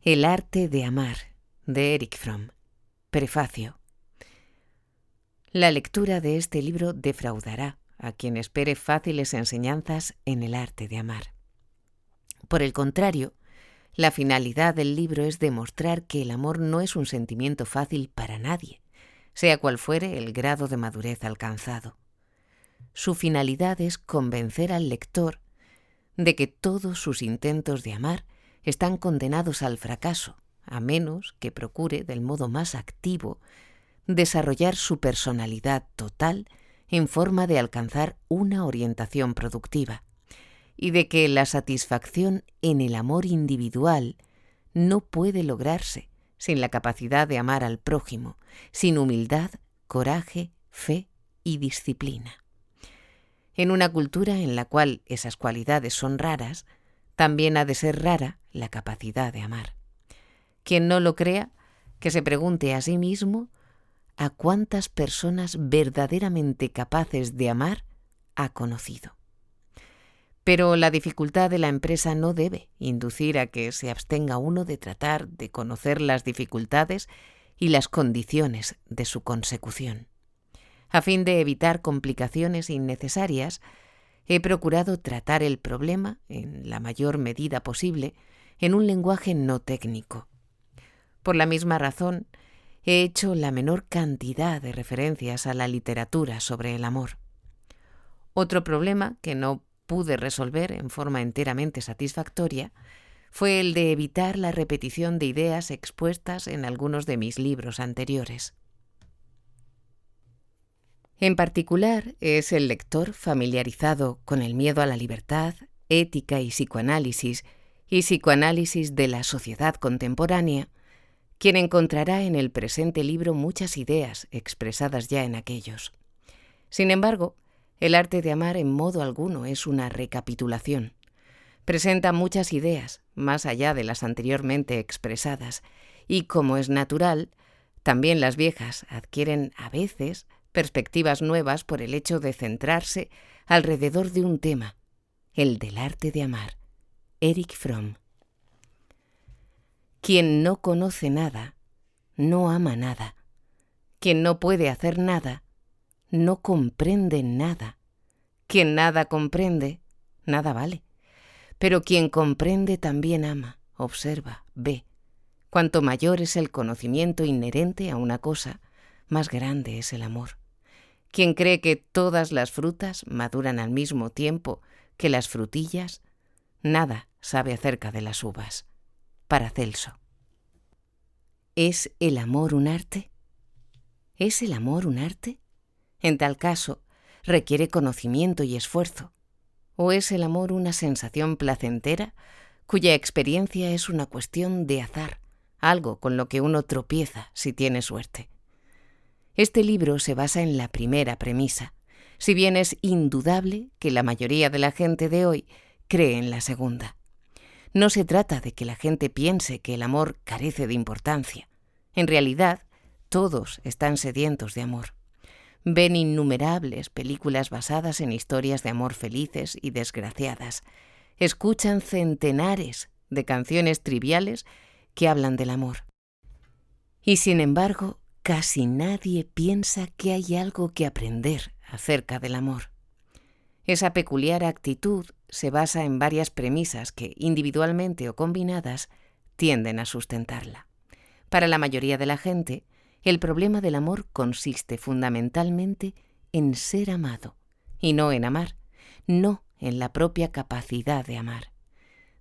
El arte de amar, de Erich Fromm. Prefacio. La lectura de este libro defraudará a quien espere fáciles enseñanzas en el arte de amar. Por el contrario, la finalidad del libro es demostrar que el amor no es un sentimiento fácil para nadie, sea cual fuere el grado de madurez alcanzado. Su finalidad es convencer al lector de que todos sus intentos de amar están condenados al fracaso, a menos que procure del modo más activo desarrollar su personalidad total en forma de alcanzar una orientación productiva, y de que la satisfacción en el amor individual no puede lograrse sin la capacidad de amar al prójimo, sin humildad, coraje, fe y disciplina. En una cultura en la cual esas cualidades son raras, también ha de ser rara la capacidad de amar. Quien no lo crea, que se pregunte a sí mismo a cuántas personas verdaderamente capaces de amar ha conocido. Pero la dificultad de la empresa no debe inducir a que se abstenga uno de tratar de conocer las dificultades y las condiciones de su consecución. A fin de evitar complicaciones innecesarias, he procurado tratar el problema, en la mayor medida posible, en un lenguaje no técnico. Por la misma razón, he hecho la menor cantidad de referencias a la literatura sobre el amor. Otro problema que no pude resolver en forma enteramente satisfactoria fue el de evitar la repetición de ideas expuestas en algunos de mis libros anteriores. En particular, es el lector familiarizado con el miedo a la libertad, ética y psicoanálisis de la sociedad contemporánea, quien encontrará en el presente libro muchas ideas expresadas ya en aquellos. Sin embargo, el arte de amar en modo alguno es una recapitulación. Presenta muchas ideas, más allá de las anteriormente expresadas, y, como es natural, también las viejas adquieren a veces perspectivas nuevas por el hecho de centrarse alrededor de un tema, el del arte de amar. Erich Fromm. Quien no conoce nada, no ama nada. Quien no puede hacer nada, no comprende nada. Quien nada comprende, nada vale. Pero quien comprende también ama, observa, ve. Cuanto mayor es el conocimiento inherente a una cosa, más grande es el amor. Quien cree que todas las frutas maduran al mismo tiempo que las frutillas, nada sabe acerca de las uvas. Paracelso. ¿Es el amor un arte? ¿Es el amor un arte? En tal caso, requiere conocimiento y esfuerzo. ¿O es el amor una sensación placentera cuya experiencia es una cuestión de azar, algo con lo que uno tropieza si tiene suerte? Este libro se basa en la primera premisa, si bien es indudable que la mayoría de la gente de hoy cree en la segunda. No se trata de que la gente piense que el amor carece de importancia. En realidad, todos están sedientos de amor. Ven innumerables películas basadas en historias de amor felices y desgraciadas. Escuchan centenares de canciones triviales que hablan del amor. Y sin embargo, casi nadie piensa que hay algo que aprender acerca del amor. Esa peculiar actitud se basa en varias premisas que, individualmente o combinadas, tienden a sustentarla. Para la mayoría de la gente, el problema del amor consiste fundamentalmente en ser amado, y no en amar, no en la propia capacidad de amar.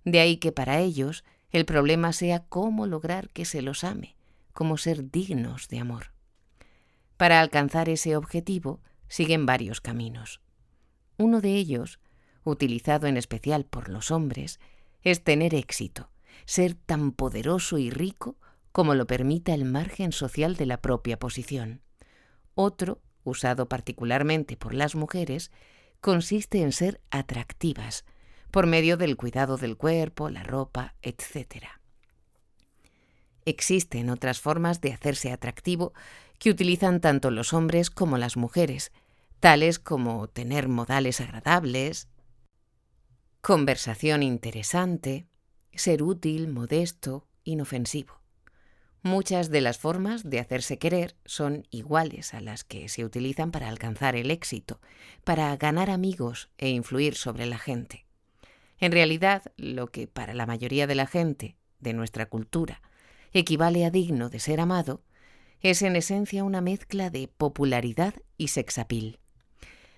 De ahí que para ellos el problema sea cómo lograr que se los ame, cómo ser dignos de amor. Para alcanzar ese objetivo siguen varios caminos. Uno de ellos, utilizado en especial por los hombres, es tener éxito, ser tan poderoso y rico como lo permita el margen social de la propia posición. Otro, usado particularmente por las mujeres, consiste en ser atractivas, por medio del cuidado del cuerpo, la ropa, etc. Existen otras formas de hacerse atractivo que utilizan tanto los hombres como las mujeres, tales como tener modales agradables, conversación interesante, ser útil, modesto, inofensivo. Muchas de las formas de hacerse querer son iguales a las que se utilizan para alcanzar el éxito, para ganar amigos e influir sobre la gente. En realidad, lo que para la mayoría de la gente de nuestra cultura equivale a digno de ser amado, es en esencia una mezcla de popularidad y sexapil.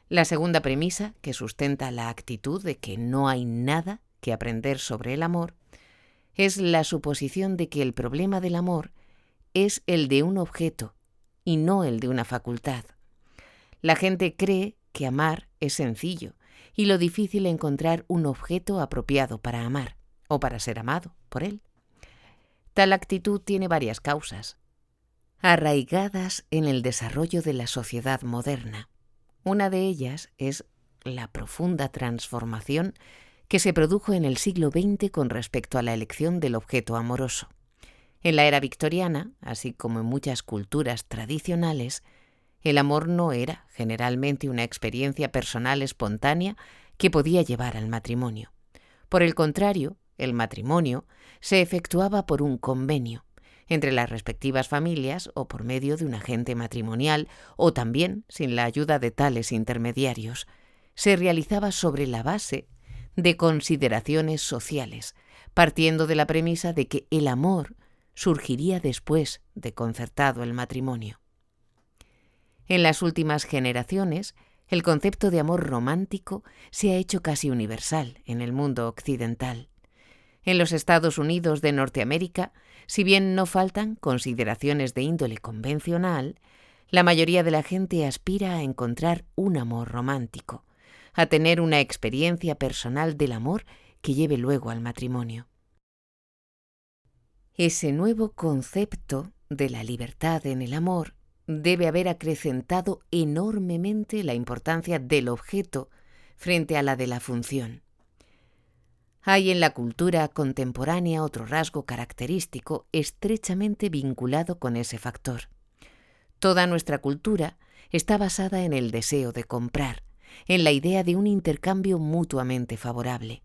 La segunda premisa, que sustenta la actitud de que no hay nada que aprender sobre el amor, es la suposición de que el problema del amor es el de un objeto y no el de una facultad. La gente cree que amar es sencillo y lo difícil encontrar un objeto apropiado para amar o para ser amado por él. Tal actitud tiene varias causas, arraigadas en el desarrollo de la sociedad moderna. Una de ellas es la profunda transformación que se produjo en el siglo XX con respecto a la elección del objeto amoroso. En la era victoriana, así como en muchas culturas tradicionales, el amor no era generalmente una experiencia personal espontánea que podía llevar al matrimonio. Por el contrario, el matrimonio se efectuaba por un convenio entre las respectivas familias o por medio de un agente matrimonial o también sin la ayuda de tales intermediarios. Se realizaba sobre la base de consideraciones sociales, partiendo de la premisa de que el amor surgiría después de concertado el matrimonio. En las últimas generaciones, el concepto de amor romántico se ha hecho casi universal en el mundo occidental. En los Estados Unidos de Norteamérica, si bien no faltan consideraciones de índole convencional, la mayoría de la gente aspira a encontrar un amor romántico, a tener una experiencia personal del amor que lleve luego al matrimonio. Ese nuevo concepto de la libertad en el amor debe haber acrecentado enormemente la importancia del objeto frente a la de la función. Hay en la cultura contemporánea otro rasgo característico estrechamente vinculado con ese factor. Toda nuestra cultura está basada en el deseo de comprar, en la idea de un intercambio mutuamente favorable.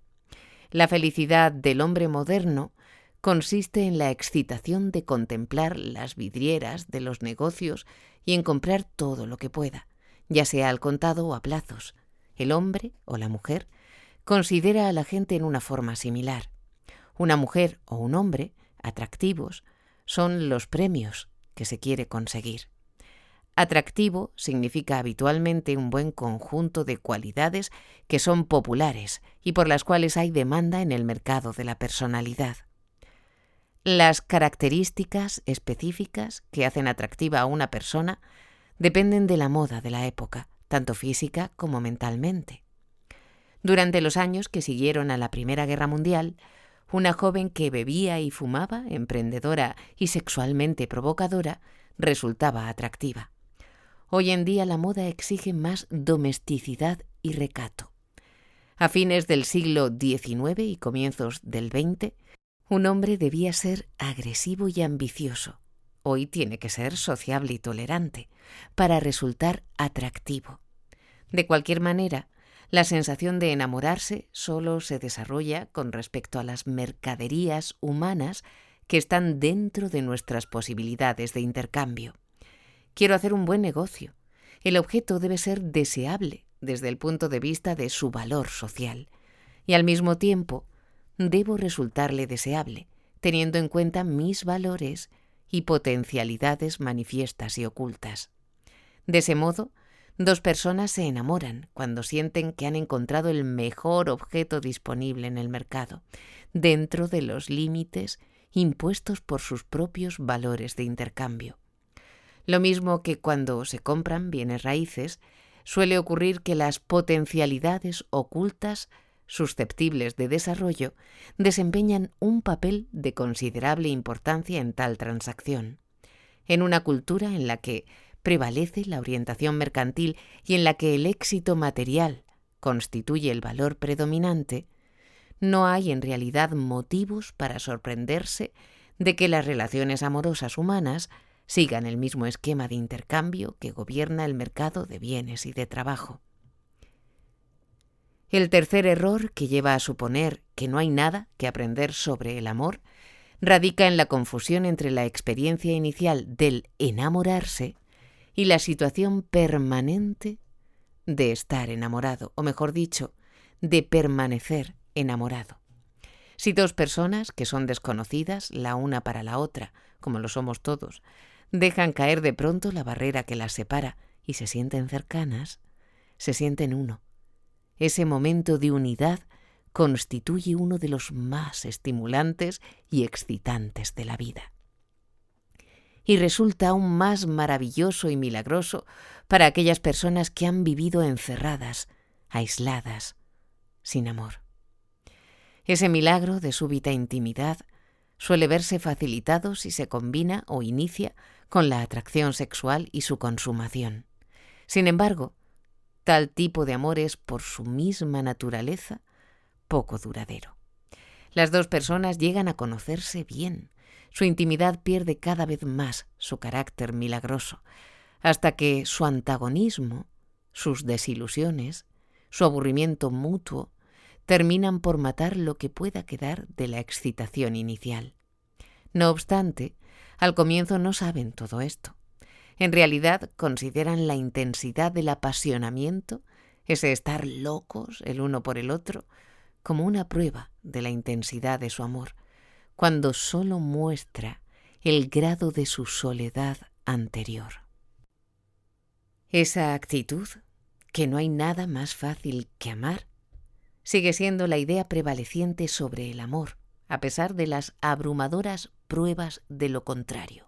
La felicidad del hombre moderno consiste en la excitación de contemplar las vidrieras de los negocios y en comprar todo lo que pueda, ya sea al contado o a plazos. El hombre o la mujer considera a la gente en una forma similar. Una mujer o un hombre atractivos son los premios que se quiere conseguir. Atractivo significa habitualmente un buen conjunto de cualidades que son populares y por las cuales hay demanda en el mercado de la personalidad. Las características específicas que hacen atractiva a una persona dependen de la moda de la época, tanto física como mentalmente. Durante los años que siguieron a la Primera Guerra Mundial, una joven que bebía y fumaba, emprendedora y sexualmente provocadora, resultaba atractiva. Hoy en día la moda exige más domesticidad y recato. A fines del siglo XIX y comienzos del XX, un hombre debía ser agresivo y ambicioso. Hoy tiene que ser sociable y tolerante para resultar atractivo. De cualquier manera, la sensación de enamorarse solo se desarrolla con respecto a las mercaderías humanas que están dentro de nuestras posibilidades de intercambio. Quiero hacer un buen negocio. El objeto debe ser deseable desde el punto de vista de su valor social y al mismo tiempo debo resultarle deseable, teniendo en cuenta mis valores y potencialidades manifiestas y ocultas. De ese modo, dos personas se enamoran cuando sienten que han encontrado el mejor objeto disponible en el mercado, dentro de los límites impuestos por sus propios valores de intercambio. Lo mismo que cuando se compran bienes raíces, suele ocurrir que las potencialidades ocultas susceptibles de desarrollo desempeñan un papel de considerable importancia en tal transacción. En una cultura en la que prevalece la orientación mercantil y en la que el éxito material constituye el valor predominante, no hay en realidad motivos para sorprenderse de que las relaciones amorosas humanas sigan el mismo esquema de intercambio que gobierna el mercado de bienes y de trabajo. El tercer error, que lleva a suponer que no hay nada que aprender sobre el amor, radica en la confusión entre la experiencia inicial del enamorarse y la situación permanente de estar enamorado, o mejor dicho, de permanecer enamorado. Si dos personas que son desconocidas la una para la otra, como lo somos todos, dejan caer de pronto la barrera que las separa y se sienten cercanas, se sienten uno. Ese momento de unidad constituye uno de los más estimulantes y excitantes de la vida. Y resulta aún más maravilloso y milagroso para aquellas personas que han vivido encerradas, aisladas, sin amor. Ese milagro de súbita intimidad suele verse facilitado si se combina o inicia con la atracción sexual y su consumación. Sin embargo, tal tipo de amor es, por su misma naturaleza, poco duradero. Las dos personas llegan a conocerse bien. Su intimidad pierde cada vez más su carácter milagroso, hasta que su antagonismo, sus desilusiones, su aburrimiento mutuo, terminan por matar lo que pueda quedar de la excitación inicial. No obstante, al comienzo no saben todo esto. En realidad consideran la intensidad del apasionamiento, ese estar locos el uno por el otro, como una prueba de la intensidad de su amor, cuando solo muestra el grado de su soledad anterior. Esa actitud, que no hay nada más fácil que amar, sigue siendo la idea prevaleciente sobre el amor, a pesar de las abrumadoras pruebas de lo contrario.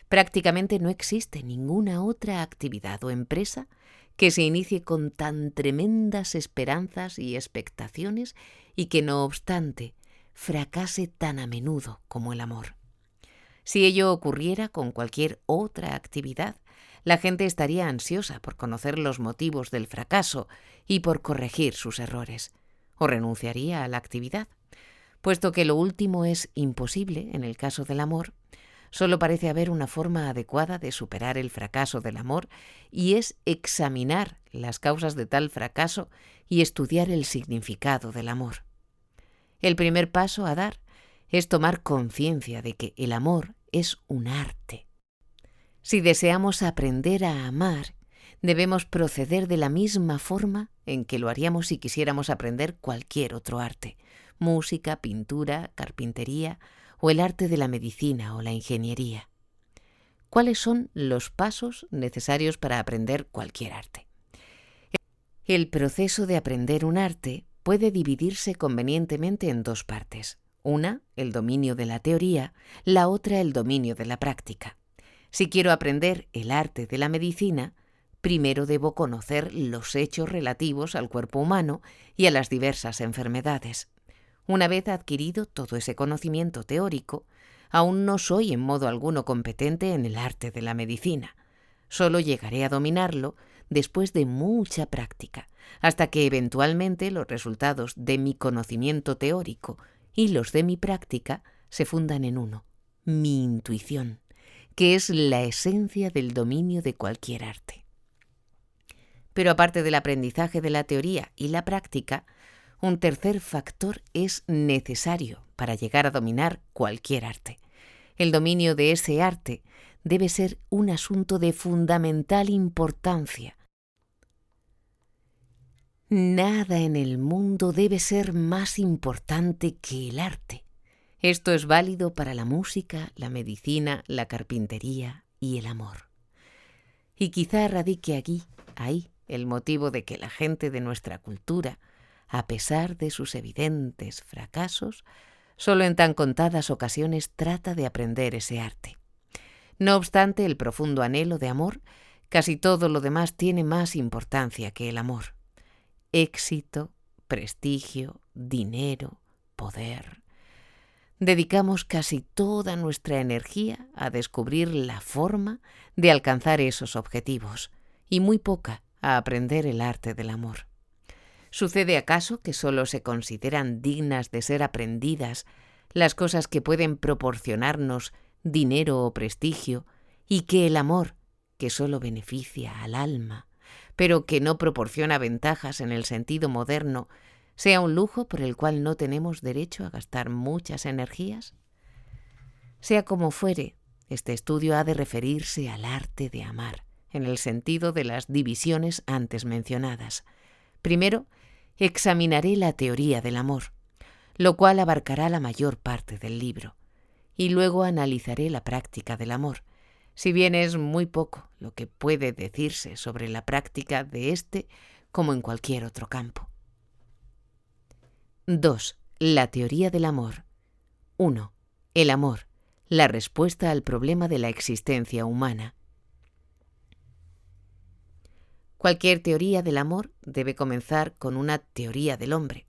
Prácticamente no existe ninguna otra actividad o empresa que se inicie con tan tremendas esperanzas y expectaciones y que, no obstante, fracase tan a menudo como el amor. Si ello ocurriera con cualquier otra actividad, la gente estaría ansiosa por conocer los motivos del fracaso y por corregir sus errores, o renunciaría a la actividad. Puesto que lo último es imposible en el caso del amor, solo parece haber una forma adecuada de superar el fracaso del amor, y es examinar las causas de tal fracaso y estudiar el significado del amor. El primer paso a dar es tomar conciencia de que el amor es un arte. Si deseamos aprender a amar, debemos proceder de la misma forma en que lo haríamos si quisiéramos aprender cualquier otro arte: música, pintura, carpintería o el arte de la medicina o la ingeniería. ¿Cuáles son los pasos necesarios para aprender cualquier arte? El proceso de aprender un arte puede dividirse convenientemente en dos partes. Una, el dominio de la teoría; la otra, el dominio de la práctica. Si quiero aprender el arte de la medicina, primero debo conocer los hechos relativos al cuerpo humano y a las diversas enfermedades. Una vez adquirido todo ese conocimiento teórico, aún no soy en modo alguno competente en el arte de la medicina. Solo llegaré a dominarlo después de mucha práctica, hasta que eventualmente los resultados de mi conocimiento teórico y los de mi práctica se fundan en uno: mi intuición, que es la esencia del dominio de cualquier arte. Pero aparte del aprendizaje de la teoría y la práctica, un tercer factor es necesario para llegar a dominar cualquier arte. El dominio de ese arte debe ser un asunto de fundamental importancia. Nada en el mundo debe ser más importante que el arte. Esto es válido para la música, la medicina, la carpintería y el amor. Y quizá radique ahí, el motivo de que la gente de nuestra cultura, a pesar de sus evidentes fracasos, solo en tan contadas ocasiones trata de aprender ese arte. No obstante el profundo anhelo de amor, casi todo lo demás tiene más importancia que el amor. Éxito, prestigio, dinero, poder. Dedicamos casi toda nuestra energía a descubrir la forma de alcanzar esos objetivos y muy poca a aprender el arte del amor. ¿Sucede acaso que solo se consideran dignas de ser aprendidas las cosas que pueden proporcionarnos dinero o prestigio, y que el amor, que solo beneficia al alma, pero que no proporciona ventajas en el sentido moderno, sea un lujo por el cual no tenemos derecho a gastar muchas energías? Sea como fuere, este estudio ha de referirse al arte de amar, en el sentido de las divisiones antes mencionadas. Primero, examinaré la teoría del amor, lo cual abarcará la mayor parte del libro, y luego analizaré la práctica del amor, si bien es muy poco lo que puede decirse sobre la práctica de este como en cualquier otro campo. 2. La teoría del amor. 1. El amor, la respuesta al problema de la existencia humana. Cualquier teoría del amor debe comenzar con una teoría del hombre,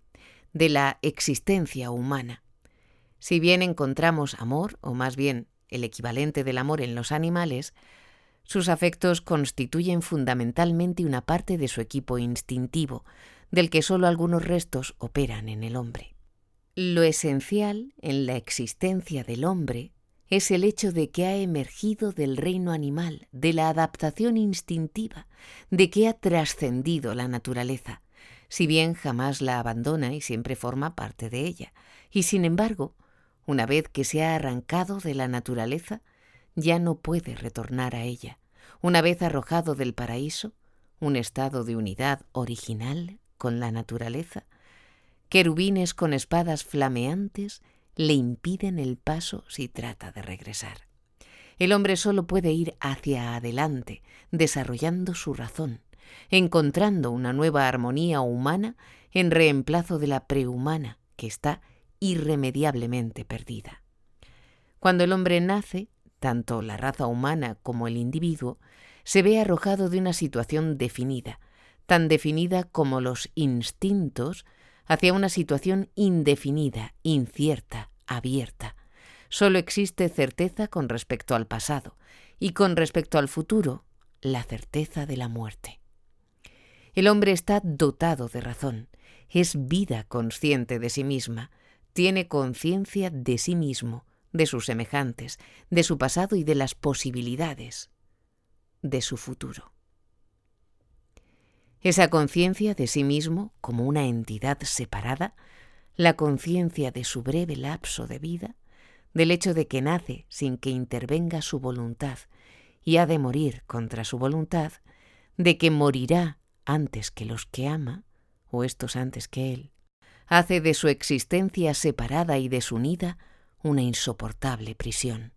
de la existencia humana. Si bien encontramos amor, o más bien el equivalente del amor en los animales, sus afectos constituyen fundamentalmente una parte de su equipo instintivo, del que solo algunos restos operan en el hombre. Lo esencial en la existencia del hombre es el hecho de que ha emergido del reino animal, de la adaptación instintiva, de que ha trascendido la naturaleza, si bien jamás la abandona y siempre forma parte de ella, y sin embargo, una vez que se ha arrancado de la naturaleza, ya no puede retornar a ella. Una vez arrojado del paraíso, un estado de unidad original con la naturaleza, querubines con espadas flameantes le impiden el paso si trata de regresar. El hombre solo puede ir hacia adelante, desarrollando su razón, encontrando una nueva armonía humana en reemplazo de la prehumana que está irremediablemente perdida. Cuando el hombre nace, tanto la raza humana como el individuo se ve arrojado de una situación definida, tan definida como los instintos, hacia una situación indefinida, incierta, abierta. Solo existe certeza con respecto al pasado y con respecto al futuro, la certeza de la muerte. El hombre está dotado de razón, es vida consciente de sí misma, tiene conciencia de sí mismo, de sus semejantes, de su pasado y de las posibilidades de su futuro. Esa conciencia de sí mismo como una entidad separada, la conciencia de su breve lapso de vida, del hecho de que nace sin que intervenga su voluntad y ha de morir contra su voluntad, de que morirá antes que los que ama, o estos antes que él, hace de su existencia separada y desunida una insoportable prisión.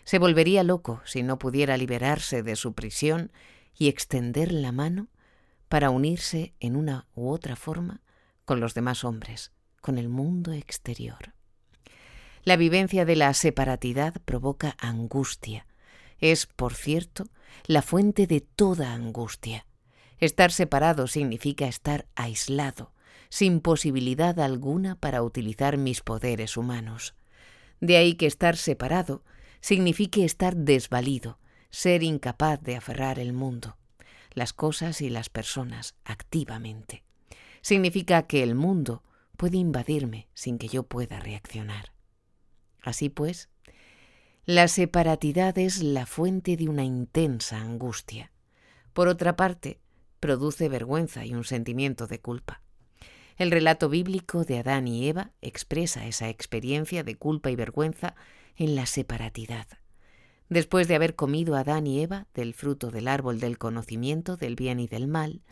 Se volvería loco si no pudiera liberarse de su prisión y extender la mano para unirse en una u otra forma con los demás hombres, con el mundo exterior. La vivencia de la separatidad provoca angustia. Es, por cierto, la fuente de toda angustia. Estar separado significa estar aislado, sin posibilidad alguna para utilizar mis poderes humanos. De ahí que estar separado signifique estar desvalido, ser incapaz de aferrar el mundo, las cosas y las personas activamente. Significa que el mundo puede invadirme sin que yo pueda reaccionar. Así pues, la separatidad es la fuente de una intensa angustia. Por otra parte, produce vergüenza y un sentimiento de culpa. El relato bíblico de Adán y Eva expresa esa experiencia de culpa y vergüenza en la separatidad. Después de haber comido Adán y Eva del fruto del árbol del conocimiento del bien y del mal,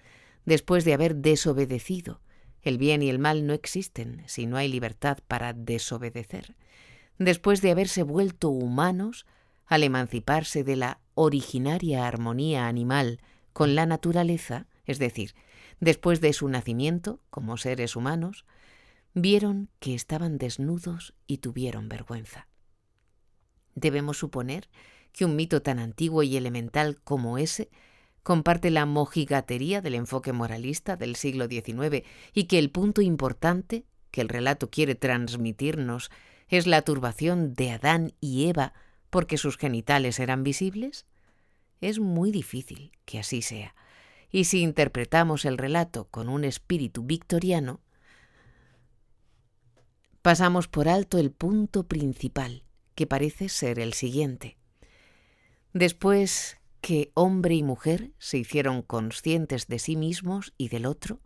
después de haber desobedecido, el bien y el mal no existen si no hay libertad para desobedecer, después de haberse vuelto humanos, al emanciparse de la originaria armonía animal con la naturaleza, es decir, después de su nacimiento como seres humanos, vieron que estaban desnudos y tuvieron vergüenza. Debemos suponer que un mito tan antiguo y elemental como ese comparte la mojigatería del enfoque moralista del siglo XIX y que el punto importante que el relato quiere transmitirnos es la turbación de Adán y Eva porque sus genitales eran visibles. Es muy difícil que así sea, y si interpretamos el relato con un espíritu victoriano, pasamos por alto el punto principal, que parece ser el siguiente. Después que hombre y mujer se hicieron conscientes de sí mismos y del otro,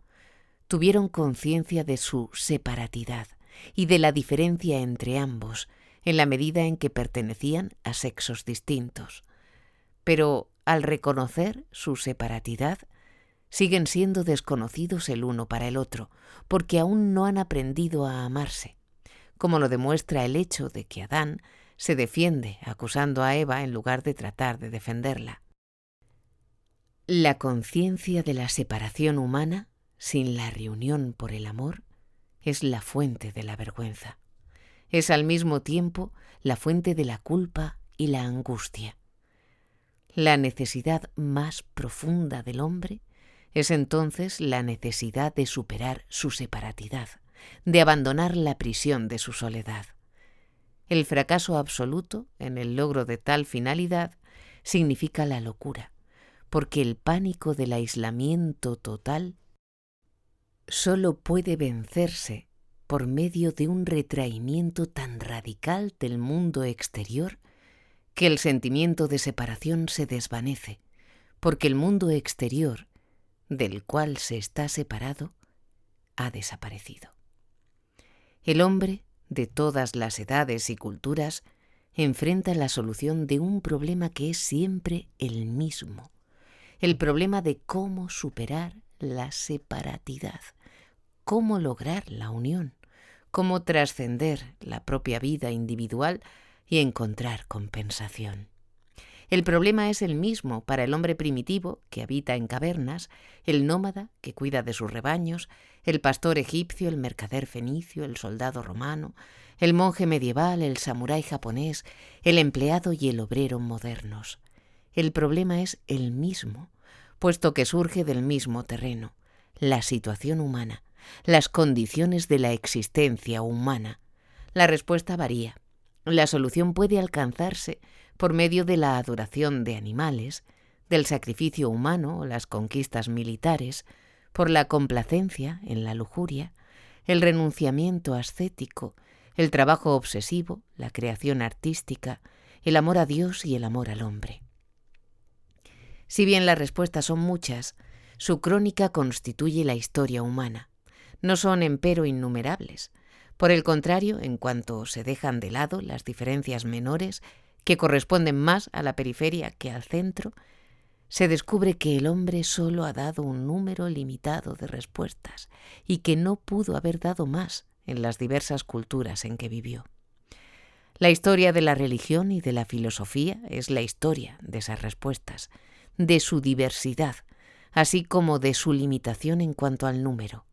tuvieron conciencia de su separatidad y de la diferencia entre ambos, en la medida en que pertenecían a sexos distintos. Pero al reconocer su separatidad, siguen siendo desconocidos el uno para el otro, porque aún no han aprendido a amarse, como lo demuestra el hecho de que Adán se defiende acusando a Eva en lugar de tratar de defenderla. La conciencia de la separación humana, sin la reunión por el amor, es la fuente de la vergüenza. Es al mismo tiempo la fuente de la culpa y la angustia. La necesidad más profunda del hombre es entonces la necesidad de superar su separatidad, de abandonar la prisión de su soledad. El fracaso absoluto en el logro de tal finalidad significa la locura, porque el pánico del aislamiento total solo puede vencerse por medio de un retraimiento tan radical del mundo exterior que el sentimiento de separación se desvanece, porque el mundo exterior, del cual se está separado, ha desaparecido. El hombre, de todas las edades y culturas, enfrenta la solución de un problema que es siempre el mismo, el problema de cómo superar la separatidad, cómo lograr la unión, cómo trascender la propia vida individual y encontrar compensación. El problema es el mismo para el hombre primitivo que habita en cavernas, el nómada que cuida de sus rebaños, el pastor egipcio, el mercader fenicio, el soldado romano, el monje medieval, el samurái japonés, el empleado y el obrero modernos. El problema es el mismo, puesto que surge del mismo terreno, la situación humana, las condiciones de la existencia humana. La respuesta varía. La solución puede alcanzarse por medio de la adoración de animales, del sacrificio humano o las conquistas militares, por la complacencia en la lujuria, el renunciamiento ascético, el trabajo obsesivo, la creación artística, el amor a Dios y el amor al hombre. Si bien las respuestas son muchas, su crónica constituye la historia humana. No son, empero, innumerables. Por el contrario, en cuanto se dejan de lado las diferencias menores, que corresponden más a la periferia que al centro, se descubre que el hombre solo ha dado un número limitado de respuestas y que no pudo haber dado más en las diversas culturas en que vivió. La historia de la religión y de la filosofía es la historia de esas respuestas, de su diversidad, así como de su limitación en cuanto al número.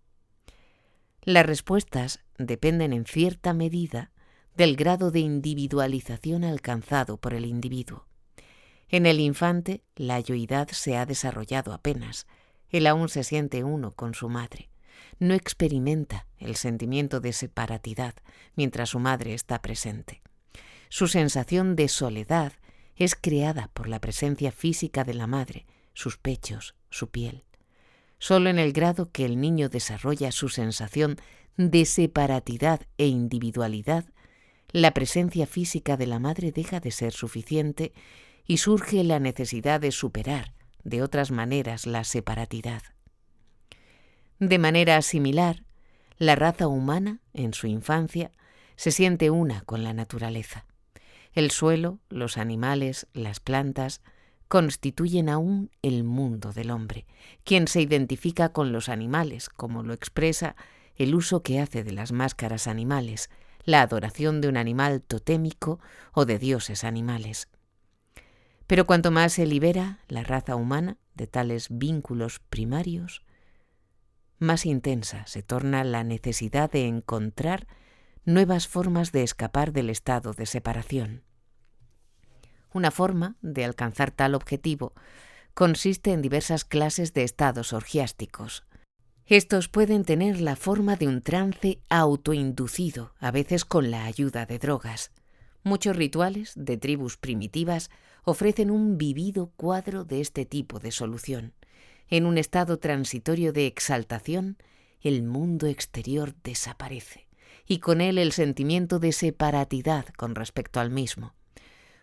Las respuestas dependen en cierta medida del grado de individualización alcanzado por el individuo. En el infante, la yoidad se ha desarrollado apenas. Él aún se siente uno con su madre. No experimenta el sentimiento de separatidad mientras su madre está presente. Su sensación de soledad es creada por la presencia física de la madre, sus pechos, su piel. Solo en el grado que el niño desarrolla su sensación de separatidad e individualidad, la presencia física de la madre deja de ser suficiente y surge la necesidad de superar de otras maneras la separatidad. De manera similar, la raza humana, en su infancia, se siente una con la naturaleza. El suelo, los animales, las plantas, constituyen aún el mundo del hombre, quien se identifica con los animales, como lo expresa el uso que hace de las máscaras animales, la adoración de un animal totémico o de dioses animales. Pero cuanto más se libera la raza humana de tales vínculos primarios, más intensa se torna la necesidad de encontrar nuevas formas de escapar del estado de separación. Una forma de alcanzar tal objetivo consiste en diversas clases de estados orgiásticos. Estos pueden tener la forma de un trance autoinducido, a veces con la ayuda de drogas. Muchos rituales de tribus primitivas ofrecen un vivido cuadro de este tipo de solución. En un estado transitorio de exaltación, el mundo exterior desaparece, y con él el sentimiento de separatidad con respecto al mismo.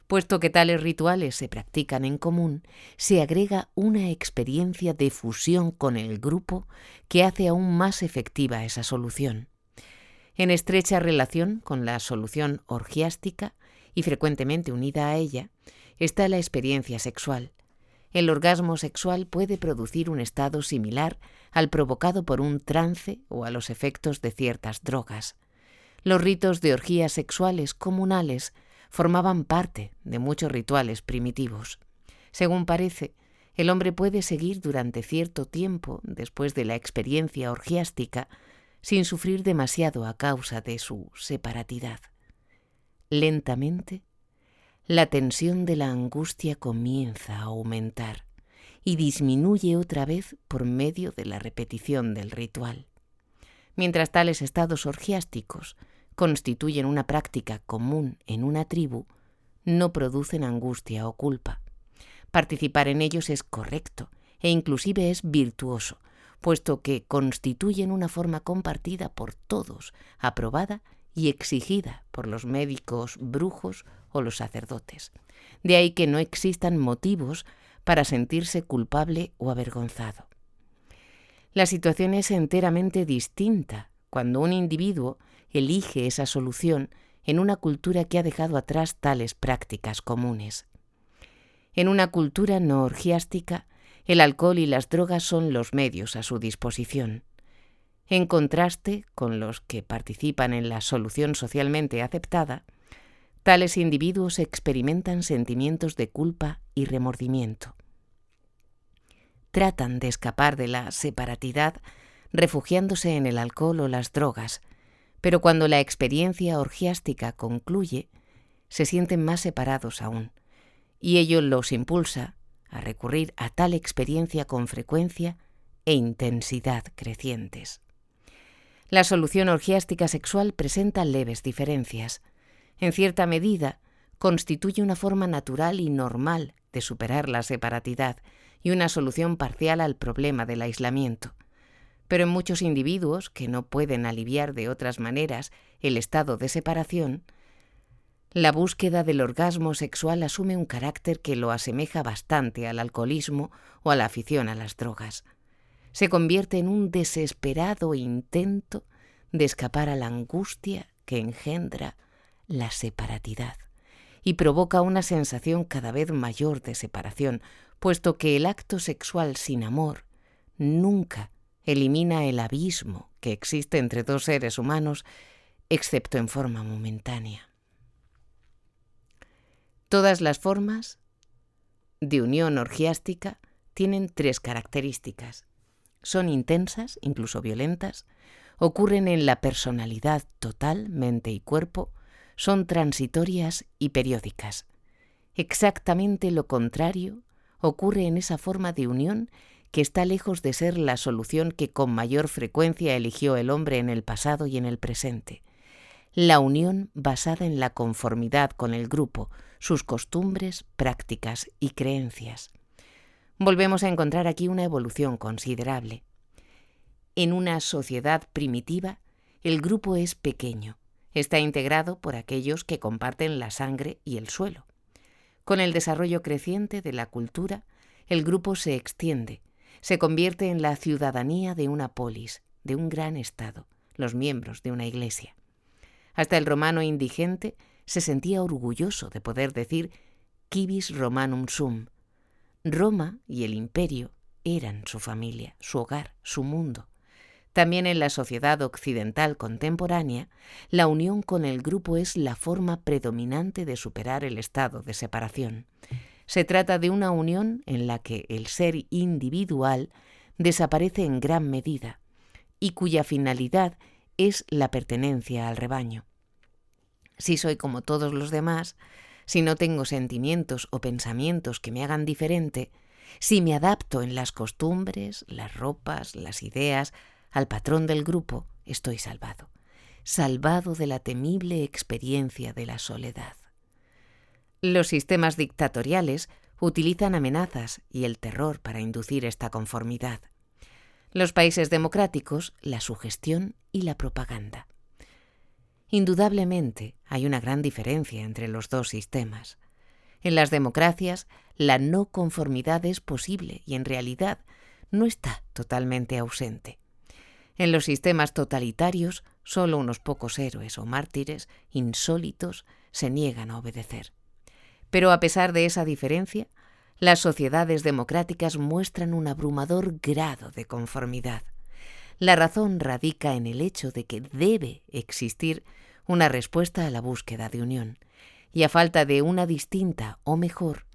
Puesto que tales rituales se practican en común, se agrega una experiencia de fusión con el grupo que hace aún más efectiva esa solución. En estrecha relación con la solución orgiástica y frecuentemente unida a ella está la experiencia sexual. El orgasmo sexual puede producir un estado similar al provocado por un trance o a los efectos de ciertas drogas. Los ritos de orgías sexuales comunales formaban parte de muchos rituales primitivos. Según parece, el hombre puede seguir durante cierto tiempo después de la experiencia orgiástica sin sufrir demasiado a causa de su separatidad. Lentamente, la tensión de la angustia comienza a aumentar y disminuye otra vez por medio de la repetición del ritual. Mientras tales estados orgiásticos constituyen una práctica común en una tribu, no producen angustia o culpa. Participar en ellos es correcto e inclusive es virtuoso, puesto que constituyen una forma compartida por todos, aprobada y exigida por los médicos, brujos o los sacerdotes. De ahí que no existan motivos para sentirse culpable o avergonzado. La situación es enteramente distinta cuando un individuo elige esa solución en una cultura que ha dejado atrás tales prácticas comunes. En una cultura no orgiástica, el alcohol y las drogas son los medios a su disposición. En contraste con los que participan en la solución socialmente aceptada, tales individuos experimentan sentimientos de culpa y remordimiento. Tratan de escapar de la separatidad refugiándose en el alcohol o las drogas, pero cuando la experiencia orgiástica concluye, se sienten más separados aún, y ello los impulsa a recurrir a tal experiencia con frecuencia e intensidad crecientes. La solución orgiástica sexual presenta leves diferencias. En cierta medida, constituye una forma natural y normal de superar la separatidad y una solución parcial al problema del aislamiento. Pero en muchos individuos que no pueden aliviar de otras maneras el estado de separación, la búsqueda del orgasmo sexual asume un carácter que lo asemeja bastante al alcoholismo o a la afición a las drogas. Se convierte en un desesperado intento de escapar a la angustia que engendra la separatidad y provoca una sensación cada vez mayor de separación, puesto que el acto sexual sin amor nunca elimina el abismo que existe entre dos seres humanos, excepto en forma momentánea. Todas las formas de unión orgiástica tienen tres características. Son intensas, incluso violentas, ocurren en la personalidad total, mente y cuerpo, son transitorias y periódicas. Exactamente lo contrario ocurre en esa forma de unión que está lejos de ser la solución que con mayor frecuencia eligió el hombre en el pasado y en el presente. La unión basada en la conformidad con el grupo, sus costumbres, prácticas y creencias. Volvemos a encontrar aquí una evolución considerable. En una sociedad primitiva, el grupo es pequeño, está integrado por aquellos que comparten la sangre y el suelo. Con el desarrollo creciente de la cultura, el grupo se extiende, se convierte en la ciudadanía de una polis, de un gran estado, los miembros de una iglesia. Hasta el romano indigente se sentía orgulloso de poder decir «civis Romanum sum». Roma y el imperio eran su familia, su hogar, su mundo. También en la sociedad occidental contemporánea, la unión con el grupo es la forma predominante de superar el estado de separación. Se trata de una unión en la que el ser individual desaparece en gran medida y cuya finalidad es la pertenencia al rebaño. Si soy como todos los demás, si no tengo sentimientos o pensamientos que me hagan diferente, si me adapto en las costumbres, las ropas, las ideas, al patrón del grupo, estoy salvado. Salvado de la temible experiencia de la soledad. Los sistemas dictatoriales utilizan amenazas y el terror para inducir esta conformidad. Los países democráticos, la sugestión y la propaganda. Indudablemente hay una gran diferencia entre los dos sistemas. En las democracias, la no conformidad es posible y en realidad no está totalmente ausente. En los sistemas totalitarios Solo unos pocos héroes o mártires insólitos se niegan a obedecer. Pero a pesar de esa diferencia, las sociedades democráticas muestran un abrumador grado de conformidad. La razón radica en el hecho de que debe existir una respuesta a la búsqueda de unión, y a falta de una distinta o mejor,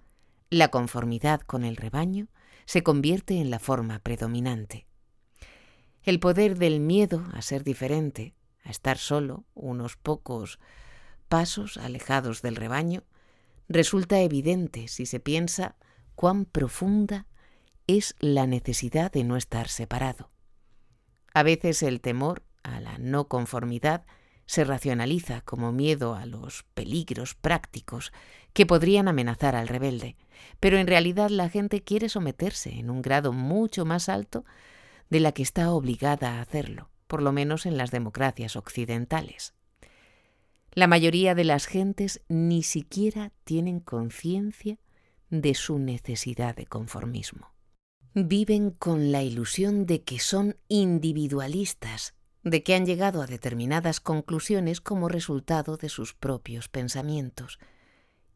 la conformidad con el rebaño se convierte en la forma predominante. El poder del miedo a ser diferente, a estar solo unos pocos pasos alejados del rebaño, resulta evidente si se piensa cuán profunda es la necesidad de no estar separado. A veces el temor a la no conformidad se racionaliza como miedo a los peligros prácticos que podrían amenazar al rebelde, pero en realidad la gente quiere someterse en un grado mucho más alto de la que está obligada a hacerlo, por lo menos en las democracias occidentales. La mayoría de las gentes ni siquiera tienen conciencia de su necesidad de conformismo. Viven con la ilusión de que son individualistas, de que han llegado a determinadas conclusiones como resultado de sus propios pensamientos,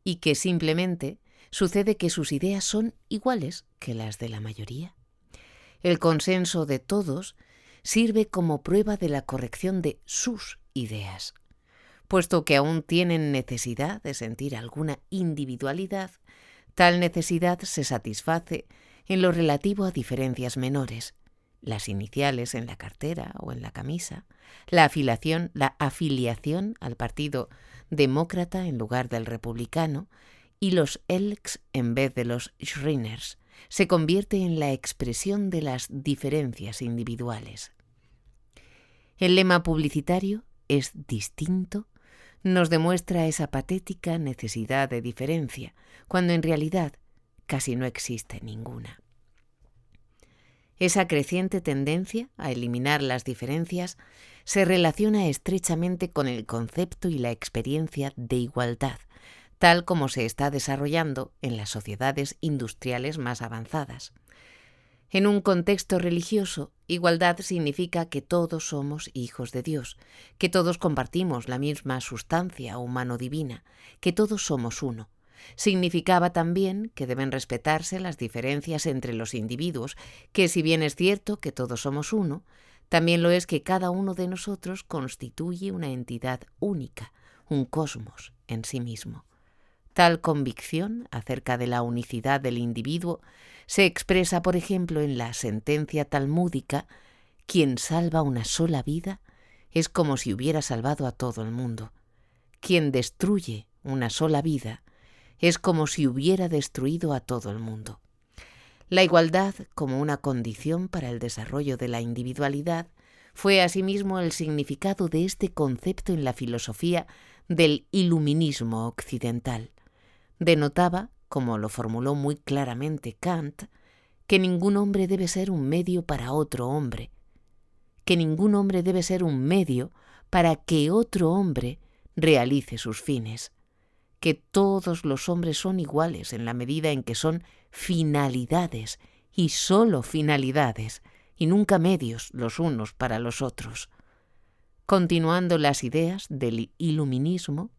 y que simplemente sucede que sus ideas son iguales que las de la mayoría. El consenso de todos sirve como prueba de la corrección de sus ideas. Puesto que aún tienen necesidad de sentir alguna individualidad, tal necesidad se satisface en lo relativo a diferencias menores, las iniciales en la cartera o en la camisa, la afiliación al Partido Demócrata en lugar del Republicano y los Elks en vez de los Shriners, se convierte en la expresión de las diferencias individuales. El lema publicitario es distinto, nos demuestra esa patética necesidad de diferencia, cuando en realidad casi no existe ninguna. Esa creciente tendencia a eliminar las diferencias se relaciona estrechamente con el concepto y la experiencia de igualdad, tal como se está desarrollando en las sociedades industriales más avanzadas. En un contexto religioso, igualdad significa que todos somos hijos de Dios, que todos compartimos la misma sustancia humano-divina, que todos somos uno. Significaba también que deben respetarse las diferencias entre los individuos, que si bien es cierto que todos somos uno, también lo es que cada uno de nosotros constituye una entidad única, un cosmos en sí mismo. Tal convicción acerca de la unicidad del individuo se expresa, por ejemplo, en la sentencia talmúdica: quien salva una sola vida es como si hubiera salvado a todo el mundo. Quien destruye una sola vida es como si hubiera destruido a todo el mundo. La igualdad, como una condición para el desarrollo de la individualidad, fue asimismo el significado de este concepto en la filosofía del iluminismo occidental. Denotaba, como lo formuló muy claramente Kant, que ningún hombre debe ser un medio para otro hombre, que ningún hombre debe ser un medio para que otro hombre realice sus fines, que todos los hombres son iguales en la medida en que son finalidades y sólo finalidades, y nunca medios los unos para los otros. Continuando las ideas del iluminismo,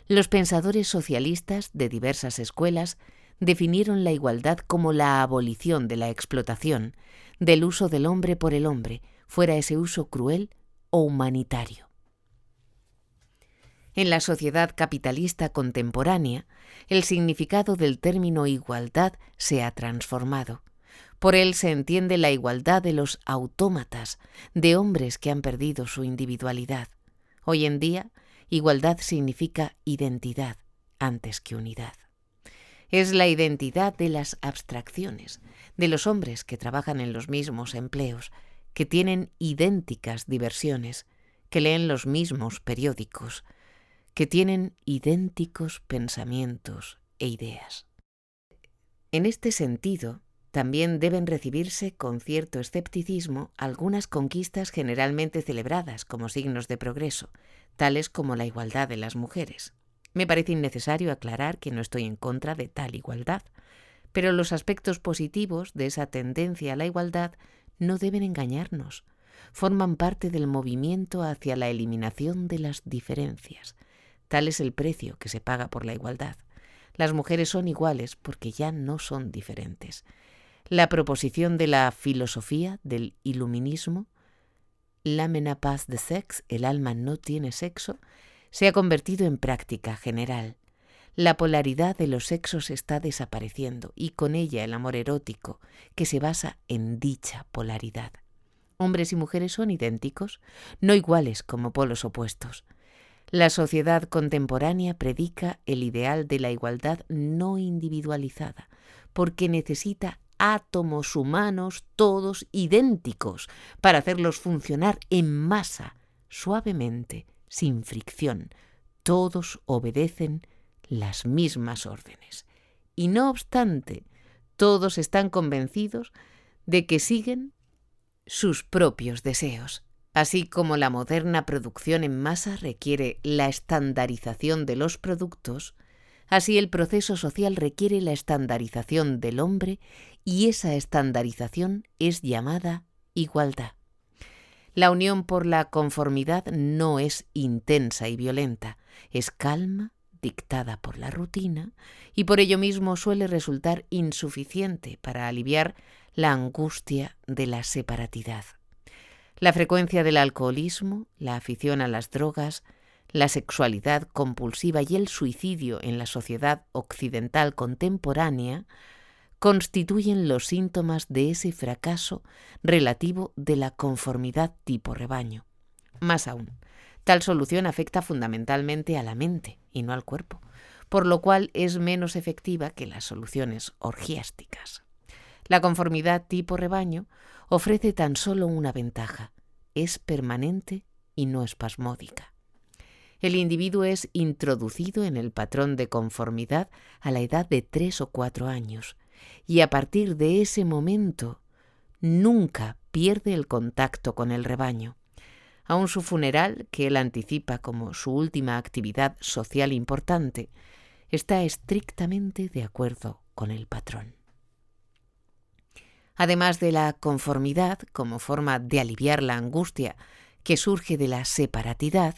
los pensadores socialistas de diversas escuelas definieron la igualdad como la abolición de la explotación, del uso del hombre por el hombre, fuera ese uso cruel o humanitario. En la sociedad capitalista contemporánea, el significado del término igualdad se ha transformado. Por él se entiende la igualdad de los autómatas, de hombres que han perdido su individualidad. Hoy en día, igualdad significa identidad antes que unidad. Es la identidad de las abstracciones, de los hombres que trabajan en los mismos empleos, que tienen idénticas diversiones, que leen los mismos periódicos, que tienen idénticos pensamientos e ideas. En este sentido, también deben recibirse con cierto escepticismo algunas conquistas generalmente celebradas como signos de progreso, tales como la igualdad de las mujeres. Me parece innecesario aclarar que no estoy en contra de tal igualdad, pero los aspectos positivos de esa tendencia a la igualdad no deben engañarnos, forman parte del movimiento hacia la eliminación de las diferencias. Tal es el precio que se paga por la igualdad. Las mujeres son iguales porque ya no son diferentes. La proposición de la filosofía del iluminismo, l'âme n'a pas de sexe, el alma no tiene sexo, se ha convertido en práctica general. La polaridad de los sexos está desapareciendo y con ella el amor erótico, que se basa en dicha polaridad. Hombres y mujeres son idénticos, no iguales como polos opuestos. La sociedad contemporánea predica el ideal de la igualdad no individualizada, porque necesita átomos humanos todos idénticos para hacerlos funcionar en masa, suavemente, sin fricción. Todos obedecen las mismas órdenes. Y no obstante, todos están convencidos de que siguen sus propios deseos. Así como la moderna producción en masa requiere la estandarización de los productos, así el proceso social requiere la estandarización del hombre y esa estandarización es llamada igualdad. La unión por la conformidad no es intensa y violenta, es calma, dictada por la rutina, y por ello mismo suele resultar insuficiente para aliviar la angustia de la separatidad. La frecuencia del alcoholismo, la afición a las drogas, la sexualidad compulsiva y el suicidio en la sociedad occidental contemporánea constituyen los síntomas de ese fracaso relativo de la conformidad tipo rebaño. Más aún, tal solución afecta fundamentalmente a la mente y no al cuerpo, por lo cual es menos efectiva que las soluciones orgiásticas. La conformidad tipo rebaño ofrece tan solo una ventaja: es permanente y no espasmódica. El individuo es introducido en el patrón de conformidad a la edad de 3 o 4 años, y a partir de ese momento nunca pierde el contacto con el rebaño. Aun su funeral, que él anticipa como su última actividad social importante, está estrictamente de acuerdo con el patrón. Además de la conformidad como forma de aliviar la angustia que surge de la separatidad,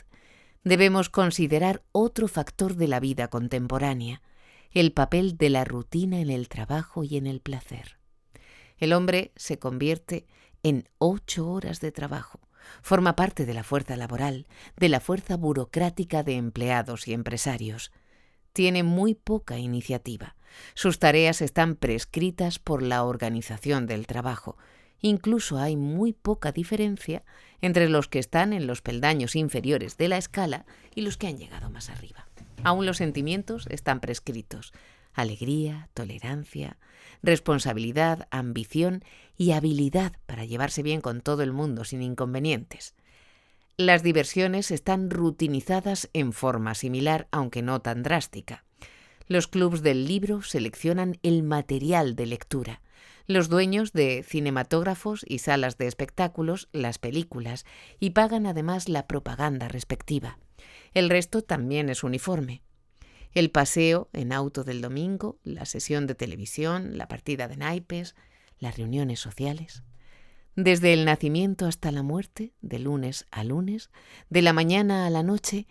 debemos considerar otro factor de la vida contemporánea: el papel de la rutina en el trabajo y en el placer. El hombre se convierte en 8 horas de trabajo, forma parte de la fuerza laboral, de la fuerza burocrática de empleados y empresarios. Tiene muy poca iniciativa. Sus tareas están prescritas por la organización del trabajo. Incluso hay muy poca diferencia entre los que están en los peldaños inferiores de la escala y los que han llegado más arriba. Aún los sentimientos están prescritos: alegría, tolerancia, responsabilidad, ambición y habilidad para llevarse bien con todo el mundo sin inconvenientes. Las diversiones están rutinizadas en forma similar, aunque no tan drástica. Los clubs del libro seleccionan el material de lectura. Los dueños de cinematógrafos y salas de espectáculos las películas y pagan además la propaganda respectiva. El resto también es uniforme. El paseo en auto del domingo, la sesión de televisión, la partida de naipes, las reuniones sociales. Desde el nacimiento hasta la muerte, de lunes a lunes, de la mañana a la noche,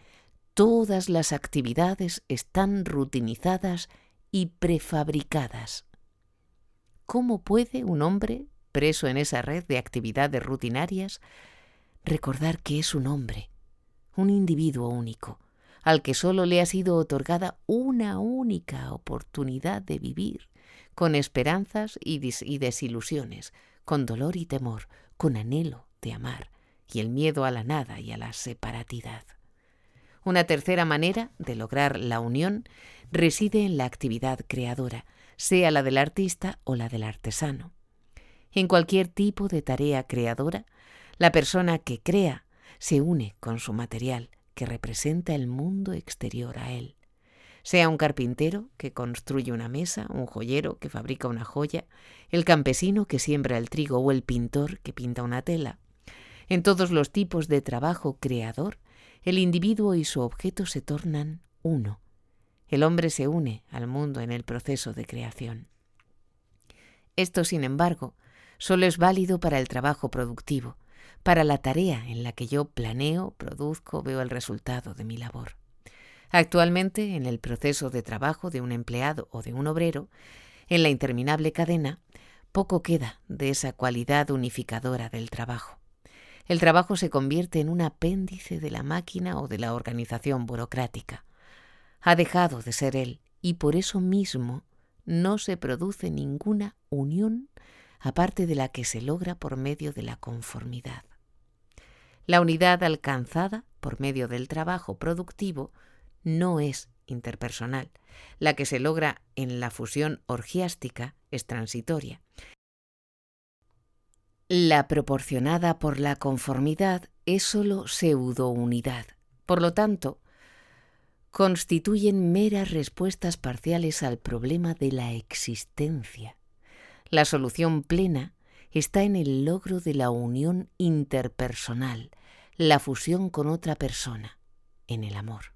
todas las actividades están rutinizadas y prefabricadas. ¿Cómo puede un hombre, preso en esa red de actividades rutinarias, recordar que es un hombre, un individuo único, al que solo le ha sido otorgada una única oportunidad de vivir, con esperanzas y desilusiones, con dolor y temor, con anhelo de amar y el miedo a la nada y a la separatidad? Una tercera manera de lograr la unión reside en la actividad creadora, sea la del artista o la del artesano. En cualquier tipo de tarea creadora, la persona que crea se une con su material, que representa el mundo exterior a él. Sea un carpintero que construye una mesa, un joyero que fabrica una joya, el campesino que siembra el trigo o el pintor que pinta una tela. En todos los tipos de trabajo creador, el individuo y su objeto se tornan uno. El hombre se une al mundo en el proceso de creación. Esto, sin embargo, solo es válido para el trabajo productivo. para la tarea en la que yo planeo, produzco, veo el resultado de mi labor. Actualmente, en el proceso de trabajo de un empleado o de un obrero, en la interminable cadena, poco queda de esa cualidad unificadora del trabajo. El trabajo se convierte en un apéndice de la máquina o de la organización burocrática. Ha dejado de ser él y por eso mismo no se produce ninguna unión aparte de la que se logra por medio de la conformidad. La unidad alcanzada por medio del trabajo productivo no es interpersonal. La que se logra en la fusión orgiástica es transitoria. La proporcionada por la conformidad es sólo pseudo-unidad. Por lo tanto, constituyen meras respuestas parciales al problema de la existencia. La solución plena está en el logro de la unión interpersonal, la fusión con otra persona, en el amor.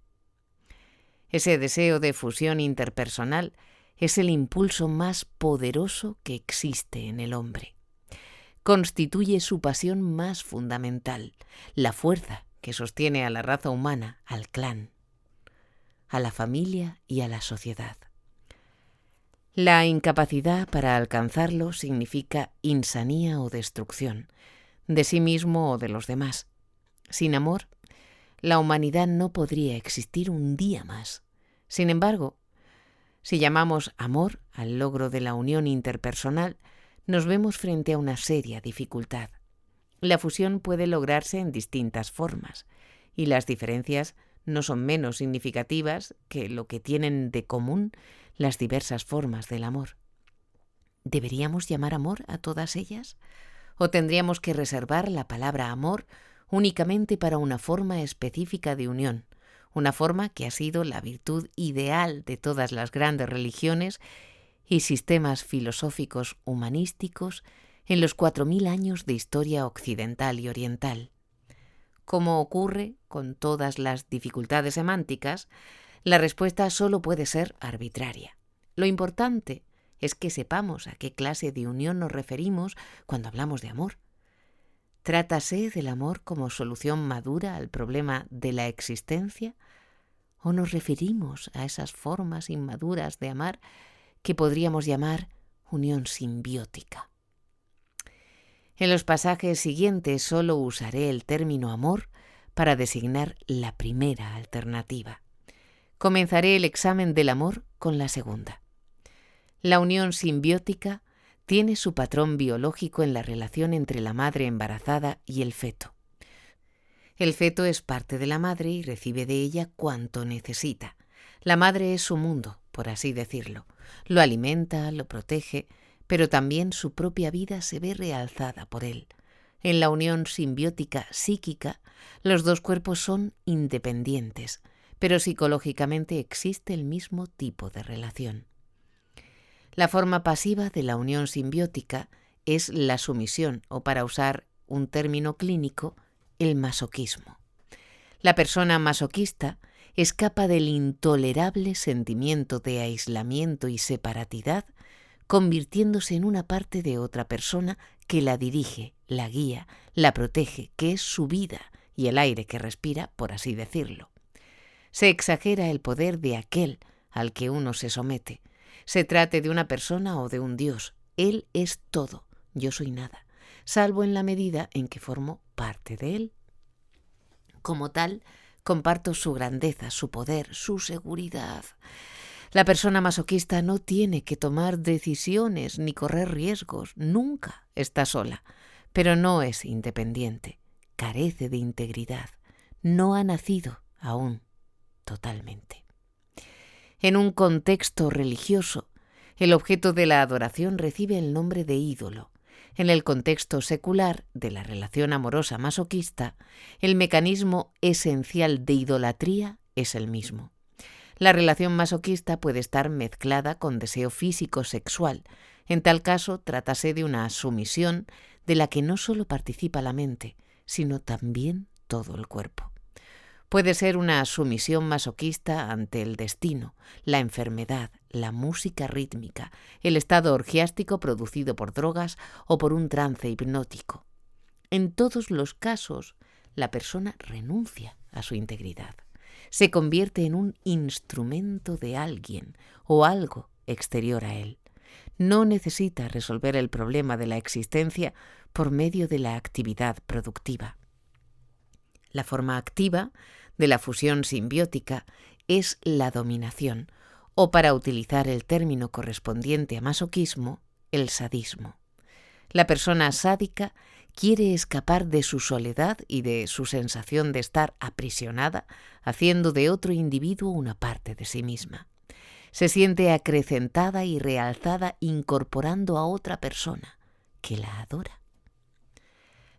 Ese deseo de fusión interpersonal es el impulso más poderoso que existe en el hombre. Constituye su pasión más fundamental, la fuerza que sostiene a la raza humana, al clan, a la familia y a la sociedad. La incapacidad para alcanzarlo significa insanía o destrucción, de sí mismo o de los demás. Sin amor, la humanidad no podría existir un día más. Sin embargo, si llamamos amor al logro de la unión interpersonal, nos vemos frente a una seria dificultad. La fusión puede lograrse en distintas formas, y las diferencias no son menos significativas que lo que tienen de común las diversas formas del amor. ¿Deberíamos llamar amor a todas ellas? ¿O tendríamos que reservar la palabra amor únicamente para una forma específica de unión, una forma que ha sido la virtud ideal de todas las grandes religiones y sistemas filosóficos humanísticos en los 4000 años de historia occidental y oriental? Como ocurre con todas las dificultades semánticas, la respuesta solo puede ser arbitraria. Lo importante es que sepamos a qué clase de unión nos referimos cuando hablamos de amor. ¿Trátase del amor como solución madura al problema de la existencia? ¿O nos referimos a esas formas inmaduras de amar que podríamos llamar unión simbiótica? En los pasajes siguientes solo usaré el término amor para designar la primera alternativa. Comenzaré el examen del amor con la segunda. La unión simbiótica tiene su patrón biológico en la relación entre la madre embarazada y el feto. El feto es parte de la madre y recibe de ella cuanto necesita. La madre es su mundo, por así decirlo. Lo alimenta, lo protege, pero también su propia vida se ve realzada por él. En la unión simbiótica psíquica, los dos cuerpos son independientes, pero psicológicamente existe el mismo tipo de relación. La forma pasiva de la unión simbiótica es la sumisión, o para usar un término clínico, el masoquismo. La persona masoquista escapa del intolerable sentimiento de aislamiento y separatidad, convirtiéndose en una parte de otra persona que la dirige, la guía, la protege, que es su vida y el aire que respira, por así decirlo. Se exagera el poder de aquel al que uno se somete. Se trate de una persona o de un dios. Él es todo, yo soy nada, salvo en la medida en que formo parte de él. Como tal, comparto su grandeza, su poder, su seguridad. La persona masoquista no tiene que tomar decisiones ni correr riesgos, nunca está sola, pero no es independiente, carece de integridad, no ha nacido aún totalmente. En un contexto religioso, el objeto de la adoración recibe el nombre de ídolo. En el contexto secular de la relación amorosa masoquista, el mecanismo esencial de idolatría es el mismo. La relación masoquista puede estar mezclada con deseo físico sexual. En tal caso, trátase de una sumisión de la que no solo participa la mente, sino también todo el cuerpo. Puede ser una sumisión masoquista ante el destino, la enfermedad, la música rítmica, el estado orgiástico producido por drogas o por un trance hipnótico. En todos los casos, la persona renuncia a su integridad. Se convierte en un instrumento de alguien o algo exterior a él. No necesita resolver el problema de la existencia por medio de la actividad productiva. La forma activa de la fusión simbiótica es la dominación, o para utilizar el término correspondiente a masoquismo, el sadismo. La persona sádica quiere escapar de su soledad y de su sensación de estar aprisionada, haciendo de otro individuo una parte de sí misma. Se siente acrecentada y realzada incorporando a otra persona que la adora.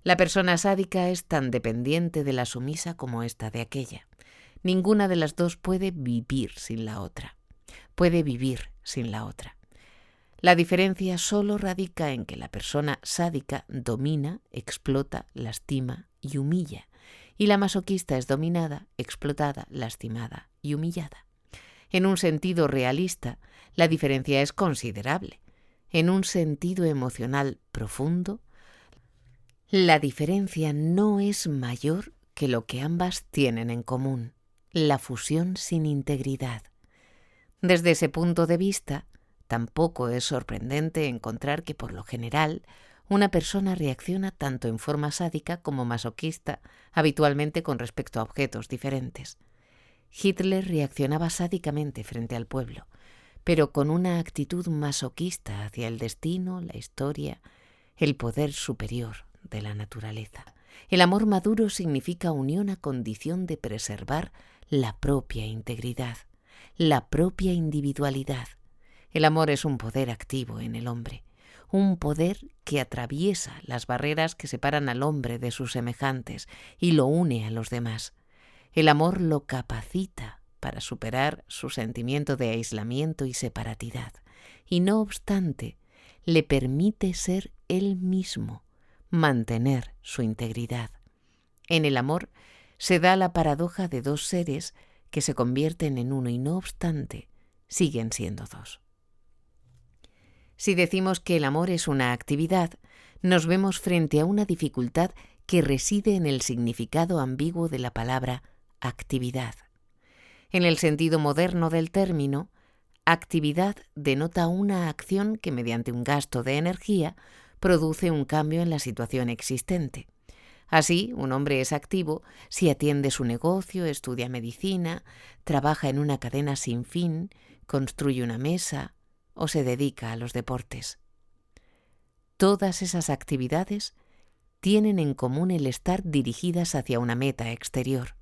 La persona sádica es tan dependiente de la sumisa como esta de aquella. Ninguna de las dos puede vivir sin la otra. Puede vivir sin la otra. La diferencia solo radica en que la persona sádica domina, explota, lastima y humilla, y la masoquista es dominada, explotada, lastimada y humillada. En un sentido realista, la diferencia es considerable. En un sentido emocional profundo, la diferencia no es mayor que lo que ambas tienen en común, la fusión sin integridad. Desde ese punto de vista, tampoco es sorprendente encontrar que, por lo general, una persona reacciona tanto en forma sádica como masoquista, habitualmente con respecto a objetos diferentes. Hitler reaccionaba sádicamente frente al pueblo, pero con una actitud masoquista hacia el destino, la historia, el poder superior de la naturaleza. El amor maduro significa unión a condición de preservar la propia integridad, la propia individualidad. El amor es un poder activo en el hombre, un poder que atraviesa las barreras que separan al hombre de sus semejantes y lo une a los demás. El amor lo capacita para superar su sentimiento de aislamiento y separatidad, y no obstante, le permite ser él mismo, mantener su integridad. En el amor se da la paradoja de dos seres que se convierten en uno y no obstante siguen siendo dos. Si decimos que el amor es una actividad, nos vemos frente a una dificultad que reside en el significado ambiguo de la palabra actividad. En el sentido moderno del término, actividad denota una acción que mediante un gasto de energía produce un cambio en la situación existente. Así, un hombre es activo si atiende su negocio, estudia medicina, trabaja en una cadena sin fin, construye una mesa o se dedica a los deportes. Todas esas actividades tienen en común el estar dirigidas hacia una meta exterior.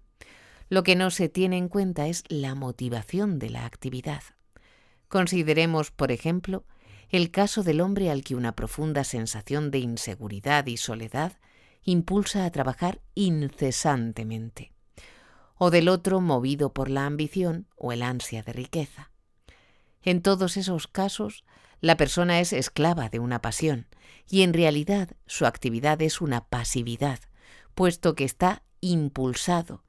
Lo que no se tiene en cuenta es la motivación de la actividad. Consideremos, por ejemplo, el caso del hombre al que una profunda sensación de inseguridad y soledad impulsa a trabajar incesantemente, o del otro movido por la ambición o el ansia de riqueza. En todos esos casos, la persona es esclava de una pasión y en realidad su actividad es una pasividad, puesto que está impulsado.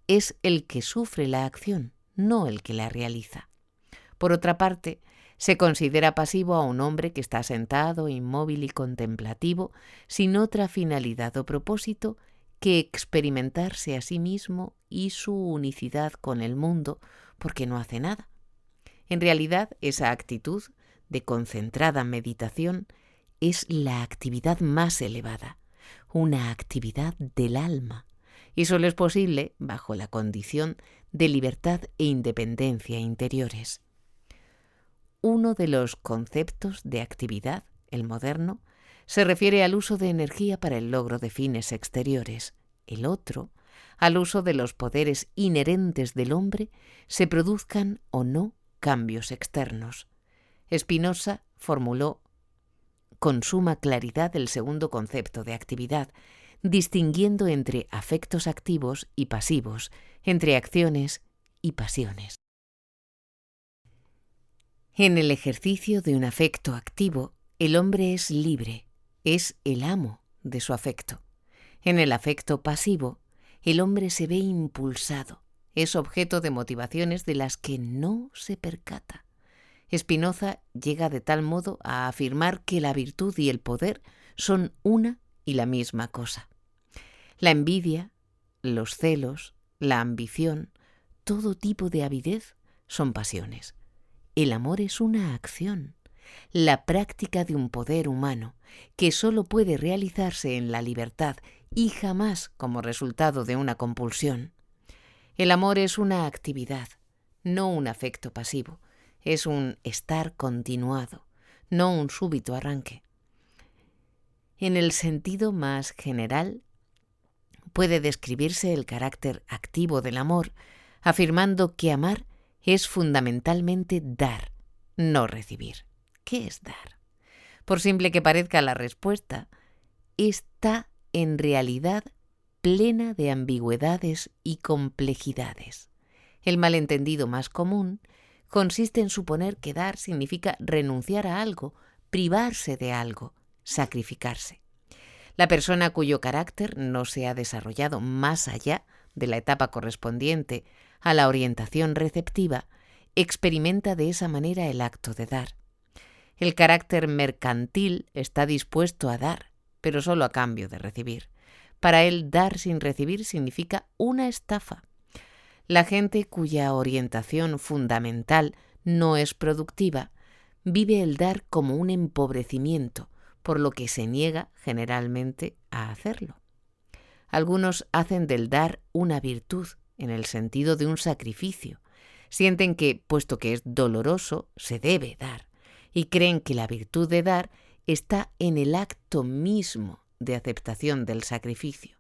Es el que sufre la acción, no el que la realiza. Por otra parte, se considera pasivo a un hombre que está sentado, inmóvil y contemplativo, sin otra finalidad o propósito que experimentarse a sí mismo y su unicidad con el mundo, porque no hace nada. En realidad, esa actitud de concentrada meditación es la actividad más elevada, una actividad del alma, y solo es posible bajo la condición de libertad e independencia interiores. Uno de los conceptos de actividad, el moderno, se refiere al uso de energía para el logro de fines exteriores. El otro, al uso de los poderes inherentes del hombre, se produzcan o no cambios externos. Spinoza formuló con suma claridad el segundo concepto de actividad, distinguiendo entre afectos activos y pasivos, entre acciones y pasiones. En el ejercicio de un afecto activo, el hombre es libre, es el amo de su afecto. En el afecto pasivo, el hombre se ve impulsado, es objeto de motivaciones de las que no se percata. Spinoza llega de tal modo a afirmar que la virtud y el poder son una y la misma cosa. La envidia, los celos, la ambición, todo tipo de avidez son pasiones. El amor es una acción, la práctica de un poder humano que solo puede realizarse en la libertad y jamás como resultado de una compulsión. El amor es una actividad, no un afecto pasivo, es un estar continuado, no un súbito arranque. En el sentido más general, puede describirse el carácter activo del amor, afirmando que amar es fundamentalmente dar, no recibir. ¿Qué es dar? Por simple que parezca la respuesta, está en realidad plena de ambigüedades y complejidades. El malentendido más común consiste en suponer que dar significa renunciar a algo, privarse de algo, sacrificarse. La persona cuyo carácter no se ha desarrollado más allá de la etapa correspondiente a la orientación receptiva, experimenta de esa manera el acto de dar. El carácter mercantil está dispuesto a dar, pero solo a cambio de recibir. Para él, dar sin recibir significa una estafa. La gente cuya orientación fundamental no es productiva vive el dar como un empobrecimiento, por lo que se niega generalmente a hacerlo. Algunos hacen del dar una virtud, en el sentido de un sacrificio. Sienten que, puesto que es doloroso, se debe dar, y creen que la virtud de dar está en el acto mismo de aceptación del sacrificio.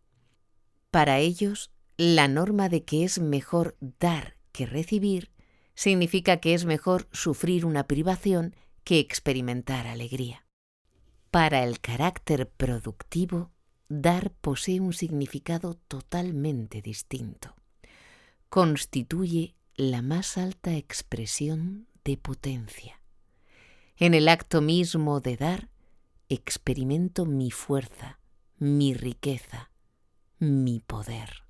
Para ellos, la norma de que es mejor dar que recibir significa que es mejor sufrir una privación que experimentar alegría. Para el carácter productivo, dar posee un significado totalmente distinto. Constituye la más alta expresión de potencia. En el acto mismo de dar, experimento mi fuerza, mi riqueza, mi poder.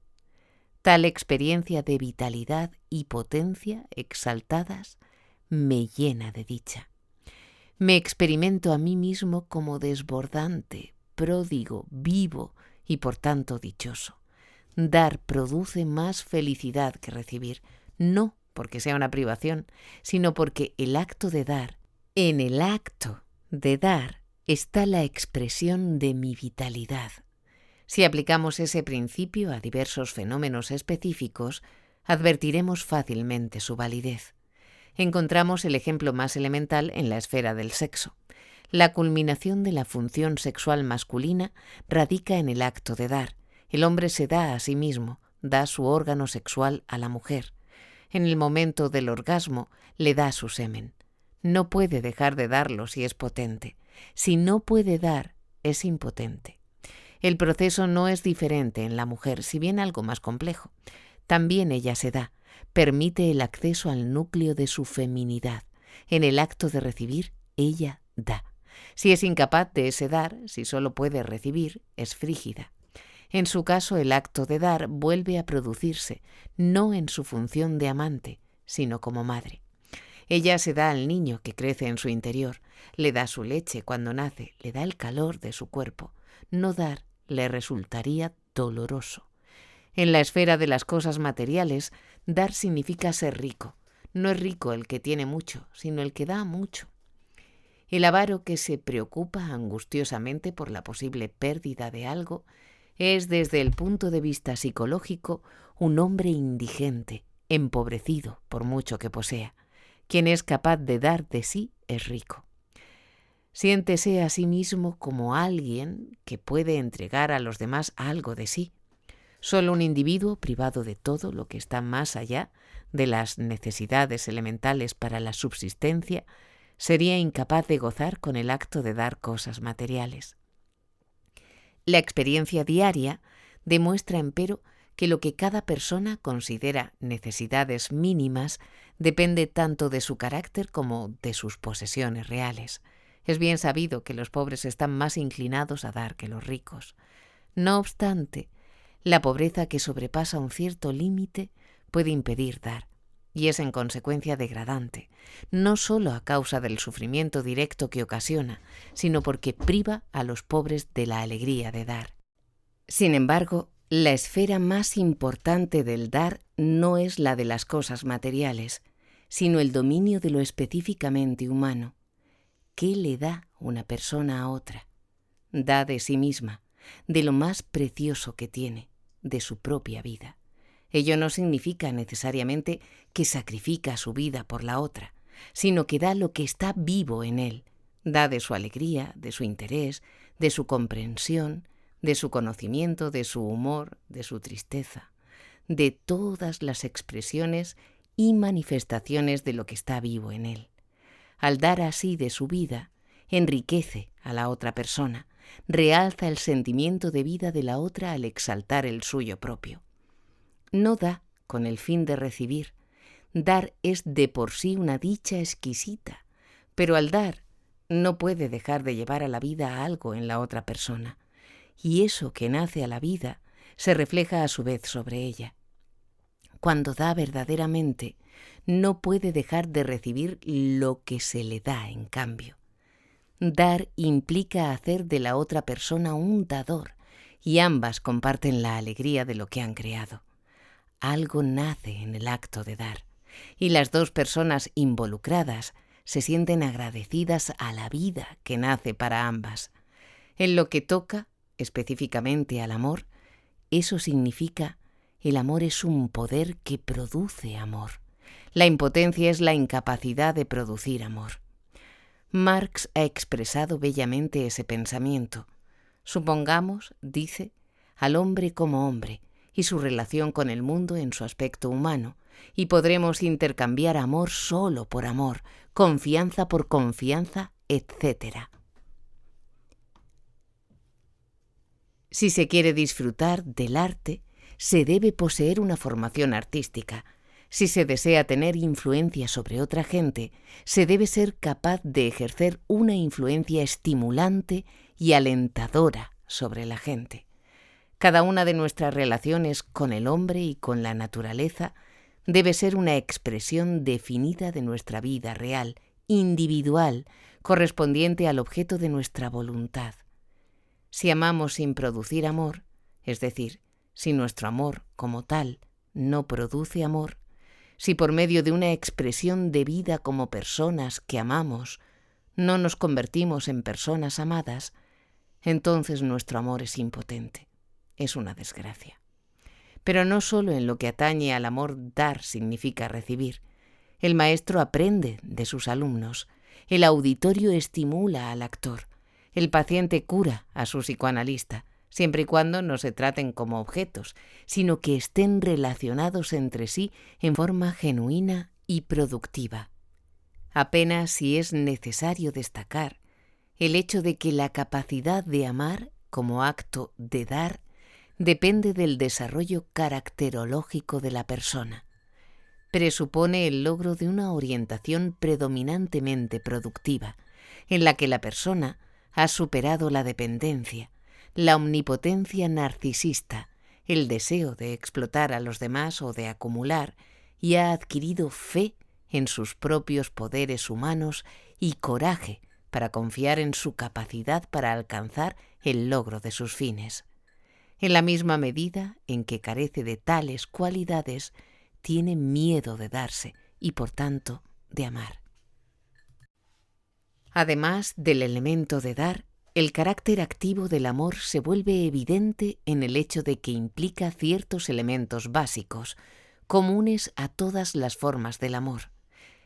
Tal experiencia de vitalidad y potencia exaltadas me llena de dicha. Me experimento a mí mismo como desbordante, pródigo, vivo y por tanto dichoso. Dar produce más felicidad que recibir, no porque sea una privación, sino porque el acto de dar, en el acto de dar está la expresión de mi vitalidad. Si aplicamos ese principio a diversos fenómenos específicos, advertiremos fácilmente su validez. Encontramos el ejemplo más elemental en la esfera del sexo. La culminación de la función sexual masculina radica en el acto de dar. El hombre se da a sí mismo, da su órgano sexual a la mujer. En el momento del orgasmo le da su semen. No puede dejar de darlo si es potente. Si no puede dar, es impotente. El proceso no es diferente en la mujer, si bien algo más complejo. También ella se da, permite el acceso al núcleo de su feminidad. En el acto de recibir, ella da. Si es incapaz de ese dar, si solo puede recibir, es frígida. En su caso, el acto de dar vuelve a producirse, no en su función de amante, sino como madre. Ella se da al niño que crece en su interior, le da su leche cuando nace, le da el calor de su cuerpo. No dar le resultaría doloroso. En la esfera de las cosas materiales, dar significa ser rico. No es rico el que tiene mucho, sino el que da mucho. El avaro que se preocupa angustiosamente por la posible pérdida de algo es, desde el punto de vista psicológico, un hombre indigente, empobrecido por mucho que posea. Quien es capaz de dar de sí es rico. Siéntese a sí mismo como alguien que puede entregar a los demás algo de sí. Solo un individuo privado de todo lo que está más allá de las necesidades elementales para la subsistencia sería incapaz de gozar con el acto de dar cosas materiales. La experiencia diaria demuestra, empero, que lo que cada persona considera necesidades mínimas depende tanto de su carácter como de sus posesiones reales. Es bien sabido que los pobres están más inclinados a dar que los ricos. No obstante, la pobreza que sobrepasa un cierto límite puede impedir dar. y es en consecuencia degradante, no solo a causa del sufrimiento directo que ocasiona, sino porque priva a los pobres de la alegría de dar. Sin embargo, la esfera más importante del dar no es la de las cosas materiales, sino el dominio de lo específicamente humano. ¿Qué le da una persona a otra? Da de sí misma, de lo más precioso que tiene, de su propia vida. Ello no significa necesariamente que sacrifica su vida por la otra, sino que da lo que está vivo en él. Da de su alegría, de su interés, de su comprensión, de su conocimiento, de su humor, de su tristeza, de todas las expresiones y manifestaciones de lo que está vivo en él. Al dar así de su vida, enriquece a la otra persona, realza el sentimiento de vida de la otra al exaltar el suyo propio. No da con el fin de recibir. Dar es de por sí una dicha exquisita, pero al dar no puede dejar de llevar a la vida algo en la otra persona, y eso que nace a la vida se refleja a su vez sobre ella. Cuando da verdaderamente, no puede dejar de recibir lo que se le da en cambio. Dar implica hacer de la otra persona un dador, y ambas comparten la alegría de lo que han creado. Algo nace en el acto de dar, y las dos personas involucradas se sienten agradecidas a la vida que nace para ambas. En lo que toca específicamente al amor, eso significa: el amor es un poder que produce amor. La impotencia es la incapacidad de producir amor. Marx ha expresado bellamente ese pensamiento. Supongamos, dice, al hombre como hombre y su relación con el mundo en su aspecto humano, y podremos intercambiar amor solo por amor, confianza por confianza, etc. Si se quiere disfrutar del arte, se debe poseer una formación artística. Si se desea tener influencia sobre otra gente, se debe ser capaz de ejercer una influencia estimulante y alentadora sobre la gente. Cada una de nuestras relaciones con el hombre y con la naturaleza debe ser una expresión definida de nuestra vida real, individual, correspondiente al objeto de nuestra voluntad. Si amamos sin producir amor, es decir, si nuestro amor como tal no produce amor, si por medio de una expresión de vida como personas que amamos no nos convertimos en personas amadas, entonces nuestro amor es impotente. Es una desgracia. Pero no solo en lo que atañe al amor dar significa recibir. El maestro aprende de sus alumnos, el auditorio estimula al actor, el paciente cura a su psicoanalista, siempre y cuando no se traten como objetos, sino que estén relacionados entre sí en forma genuina y productiva. Apenas si es necesario destacar el hecho de que la capacidad de amar como acto de dar depende del desarrollo caracterológico de la persona. Presupone el logro de una orientación predominantemente productiva, en la que la persona ha superado la dependencia, la omnipotencia narcisista, el deseo de explotar a los demás o de acumular, y ha adquirido fe en sus propios poderes humanos y coraje para confiar en su capacidad para alcanzar el logro de sus fines. En la misma medida en que carece de tales cualidades, tiene miedo de darse y, por tanto, de amar. Además del elemento de dar, el carácter activo del amor se vuelve evidente en el hecho de que implica ciertos elementos básicos, comunes a todas las formas del amor.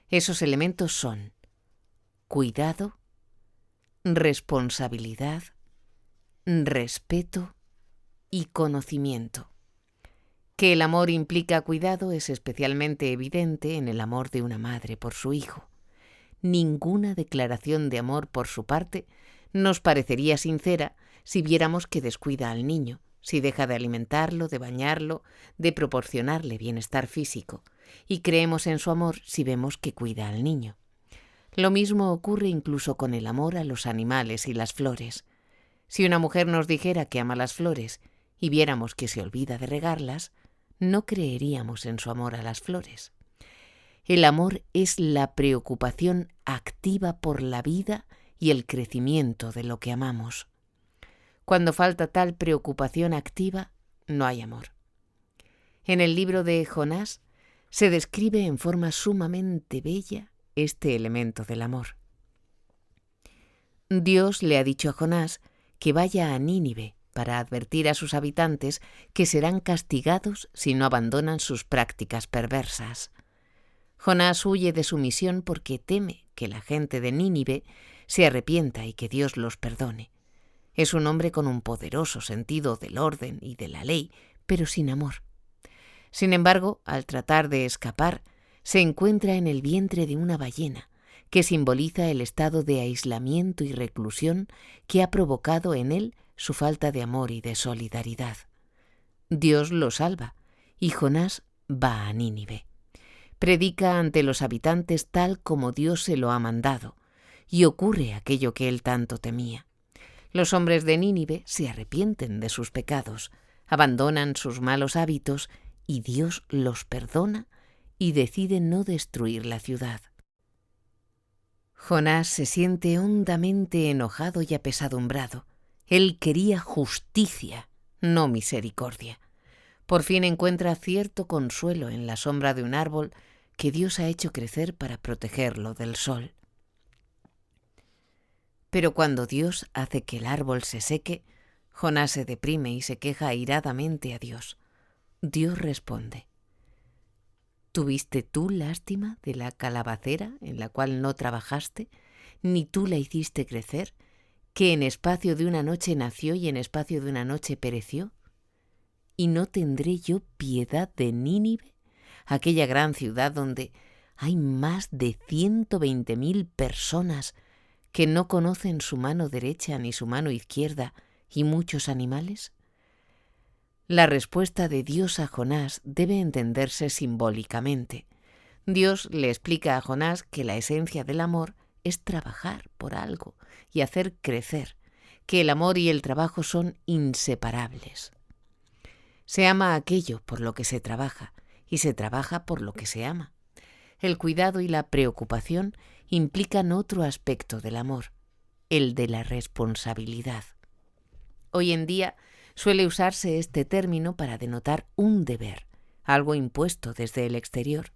Esos elementos son cuidado, responsabilidad, respeto y conocimiento. Que el amor implica cuidado es especialmente evidente en el amor de una madre por su hijo. Ninguna declaración de amor por su parte nos parecería sincera si viéramos que descuida al niño, si deja de alimentarlo, de bañarlo, de proporcionarle bienestar físico, y creemos en su amor si vemos que cuida al niño. Lo mismo ocurre incluso con el amor a los animales y las flores. Si una mujer nos dijera que ama las flores y viéramos que se olvida de regarlas, no creeríamos en su amor a las flores. El amor es la preocupación activa por la vida y el crecimiento de lo que amamos. Cuando falta tal preocupación activa, no hay amor. En el libro de Jonás se describe en forma sumamente bella este elemento del amor. Dios le ha dicho a Jonás que vaya a Nínive para advertir a sus habitantes que serán castigados si no abandonan sus prácticas perversas. Jonás huye de su misión porque teme que la gente de Nínive se arrepienta y que Dios los perdone. Es un hombre con un poderoso sentido del orden y de la ley, pero sin amor. Sin embargo, al tratar de escapar, se encuentra en el vientre de una ballena, que simboliza el estado de aislamiento y reclusión que ha provocado en él su falta de amor y de solidaridad. Dios lo salva, y Jonás va a Nínive. Predica ante los habitantes tal como Dios se lo ha mandado, y ocurre aquello que él tanto temía. Los hombres de Nínive se arrepienten de sus pecados, abandonan sus malos hábitos, y Dios los perdona y decide no destruir la ciudad. Jonás se siente hondamente enojado y apesadumbrado. Él quería justicia, no misericordia. Por fin encuentra cierto consuelo en la sombra de un árbol que Dios ha hecho crecer para protegerlo del sol. Pero cuando Dios hace que el árbol se seque, Jonás se deprime y se queja airadamente a Dios. Dios responde: ¿Tuviste tú lástima de la calabacera en la cual no trabajaste, ni tú la hiciste crecer, que en espacio de una noche nació y en espacio de una noche pereció? ¿Y no tendré yo piedad de Nínive, aquella gran ciudad donde hay más de 120.000 personas que no conocen su mano derecha ni su mano izquierda y muchos animales? La respuesta de Dios a Jonás debe entenderse simbólicamente. Dios le explica a Jonás que la esencia del amor es trabajar por algo y hacer crecer, que el amor y el trabajo son inseparables. Se ama aquello por lo que se trabaja y se trabaja por lo que se ama. El cuidado y la preocupación implican otro aspecto del amor, el de la responsabilidad. Hoy en día suele usarse este término para denotar un deber, algo impuesto desde el exterior.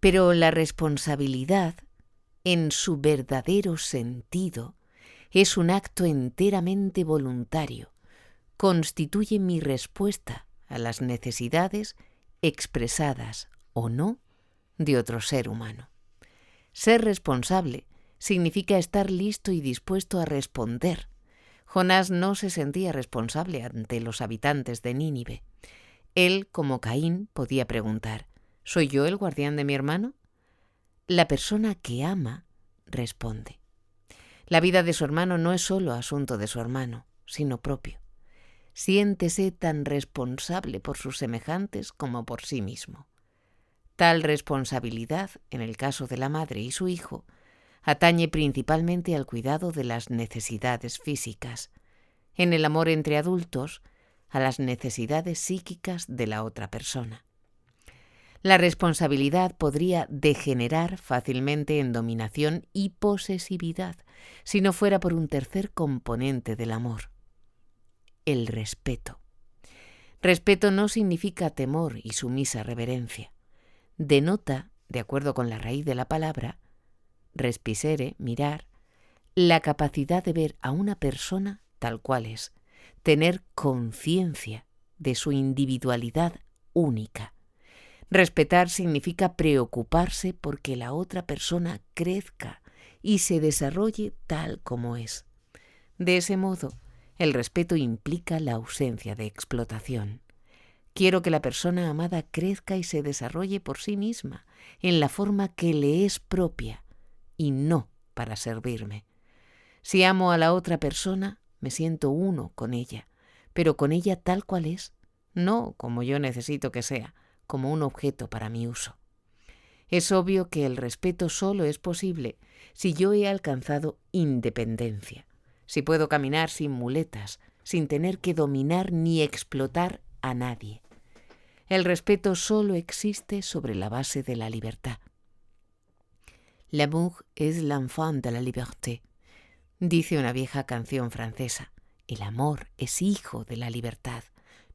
Pero la responsabilidad, en su verdadero sentido, es un acto enteramente voluntario. Constituye mi respuesta a las necesidades expresadas o no de otro ser humano. Ser responsable significa estar listo y dispuesto a responder. Jonás no se sentía responsable ante los habitantes de Nínive. Él, como Caín, podía preguntar: ¿soy yo el guardián de mi hermano? La persona que ama responde. La vida de su hermano no es solo asunto de su hermano, sino propio. Siéntese tan responsable por sus semejantes como por sí mismo. Tal responsabilidad, en el caso de la madre y su hijo, atañe principalmente al cuidado de las necesidades físicas. En el amor entre adultos, a las necesidades psíquicas de la otra persona. La responsabilidad podría degenerar fácilmente en dominación y posesividad si no fuera por un tercer componente del amor: el respeto. Respeto no significa temor y sumisa reverencia. Denota, de acuerdo con la raíz de la palabra, respisere, mirar, la capacidad de ver a una persona tal cual es, tener conciencia de su individualidad única. Respetar significa preocuparse porque la otra persona crezca y se desarrolle tal como es. De ese modo, el respeto implica la ausencia de explotación. Quiero que la persona amada crezca y se desarrolle por sí misma, en la forma que le es propia, y no para servirme. Si amo a la otra persona, me siento uno con ella, pero con ella tal cual es, no como yo necesito que sea, como un objeto para mi uso. Es obvio que el respeto solo es posible si yo he alcanzado independencia, si puedo caminar sin muletas, sin tener que dominar ni explotar a nadie. El respeto solo existe sobre la base de la libertad. L'amour est l'enfant de la liberté, dice una vieja canción francesa. El amor es hijo de la libertad,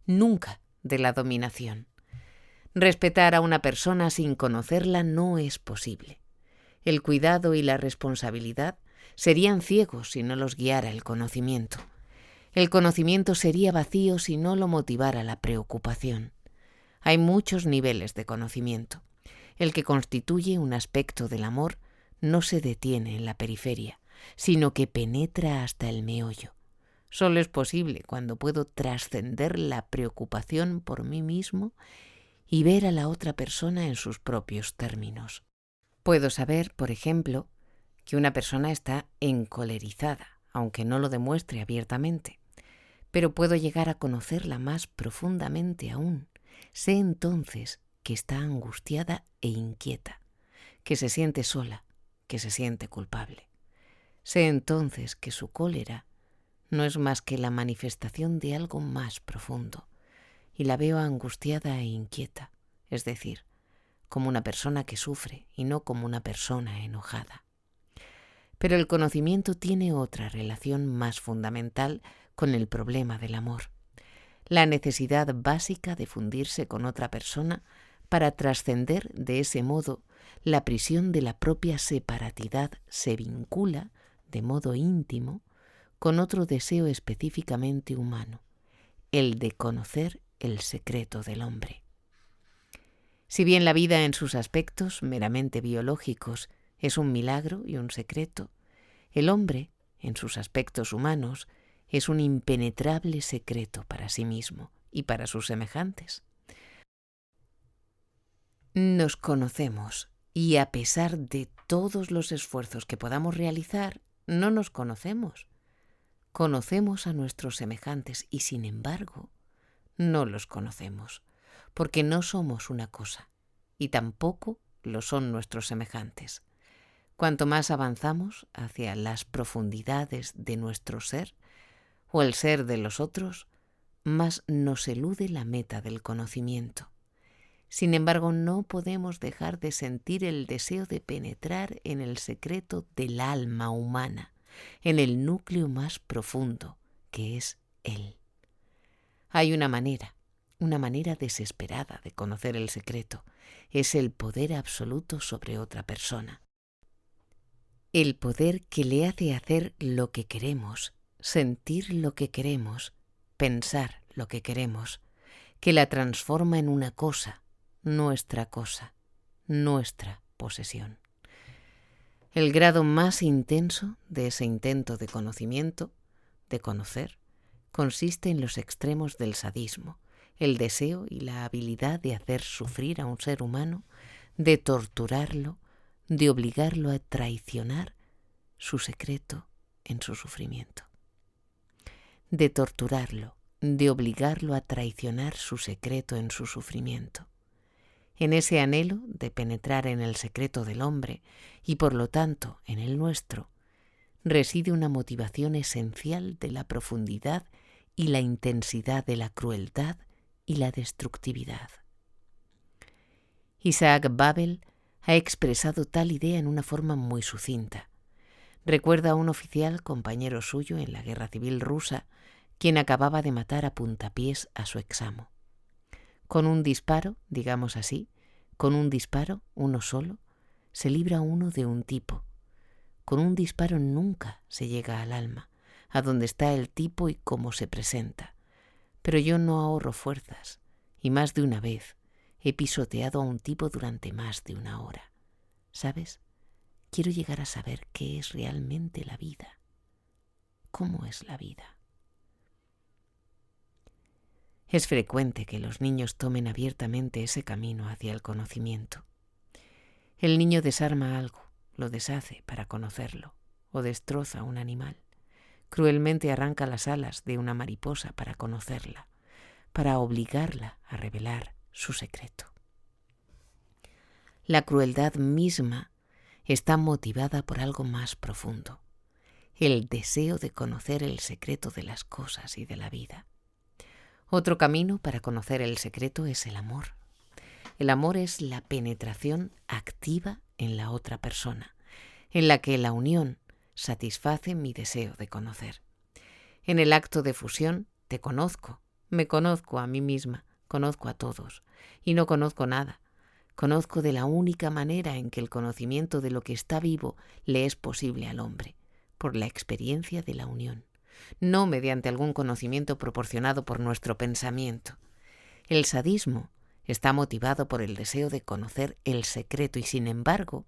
nunca de la dominación. Respetar a una persona sin conocerla no es posible. El cuidado y la responsabilidad serían ciegos si no los guiara el conocimiento. El conocimiento sería vacío si no lo motivara la preocupación. Hay muchos niveles de conocimiento. El que constituye un aspecto del amor no se detiene en la periferia, sino que penetra hasta el meollo. Solo es posible cuando puedo trascender la preocupación por mí mismo y ver a la otra persona en sus propios términos. Puedo saber, por ejemplo, que una persona está encolerizada, aunque no lo demuestre abiertamente, pero puedo llegar a conocerla más profundamente aún. Sé entonces que está angustiada e inquieta, que se siente sola, que se siente culpable. Sé entonces que su cólera no es más que la manifestación de algo más profundo, y la veo angustiada e inquieta, es decir, como una persona que sufre y no como una persona enojada. Pero el conocimiento tiene otra relación más fundamental con el problema del amor, la necesidad básica de fundirse con otra persona para trascender de ese modo la prisión de la propia separatidad. Se vincula de modo íntimo con otro deseo específicamente humano, el de conocer el secreto del hombre. Si bien la vida en sus aspectos meramente biológicos es un milagro y un secreto, el hombre, en sus aspectos humanos, es un impenetrable secreto para sí mismo y para sus semejantes. Nos conocemos y a pesar de todos los esfuerzos que podamos realizar, no nos conocemos. Conocemos a nuestros semejantes y, sin embargo, no los conocemos, porque no somos una cosa y tampoco lo son nuestros semejantes. Cuanto más avanzamos hacia las profundidades de nuestro ser o el ser de los otros, más nos elude la meta del conocimiento. Sin embargo, no podemos dejar de sentir el deseo de penetrar en el secreto del alma humana, en el núcleo más profundo, que es Él. Hay una manera desesperada de conocer el secreto. Es el poder absoluto sobre otra persona. El poder que le hace hacer lo que queremos, sentir lo que queremos, pensar lo que queremos, que la transforma en una cosa, nuestra posesión. El grado más intenso de ese intento de conocimiento, de conocer, consiste en los extremos del sadismo, el deseo y la habilidad de hacer sufrir a un ser humano, de torturarlo, de obligarlo a traicionar su secreto en su sufrimiento. De torturarlo, de obligarlo a traicionar su secreto en su sufrimiento. En ese anhelo de penetrar en el secreto del hombre y por lo tanto en el nuestro, reside una motivación esencial de la profundidad y la intensidad de la crueldad y la destructividad. Isaac Babel ha expresado tal idea en una forma muy sucinta. Recuerda a un oficial compañero suyo en la guerra civil rusa, quien acababa de matar a puntapiés a su examo. Con un disparo, digamos así, con un disparo, uno solo, se libra uno de un tipo. Con un disparo nunca se llega al alma, a donde está el tipo y cómo se presenta. Pero yo no ahorro fuerzas, y más de una vez he pisoteado a un tipo durante más de una hora. ¿Sabes? Quiero llegar a saber qué es realmente la vida. ¿Cómo es la vida? Es frecuente que los niños tomen abiertamente ese camino hacia el conocimiento. El niño desarma algo, lo deshace para conocerlo, o destroza un animal. Cruelmente arranca las alas de una mariposa para conocerla, para obligarla a revelar su secreto. La crueldad misma está motivada por algo más profundo, el deseo de conocer el secreto de las cosas y de la vida. Otro camino para conocer el secreto es el amor. El amor es la penetración activa en la otra persona, en la que la unión satisface mi deseo de conocer. En el acto de fusión te conozco, me conozco a mí misma, conozco a todos y no conozco nada. Conozco de la única manera en que el conocimiento de lo que está vivo le es posible al hombre, por la experiencia de la unión, no mediante algún conocimiento proporcionado por nuestro pensamiento. El sadismo está motivado por el deseo de conocer el secreto y, sin embargo,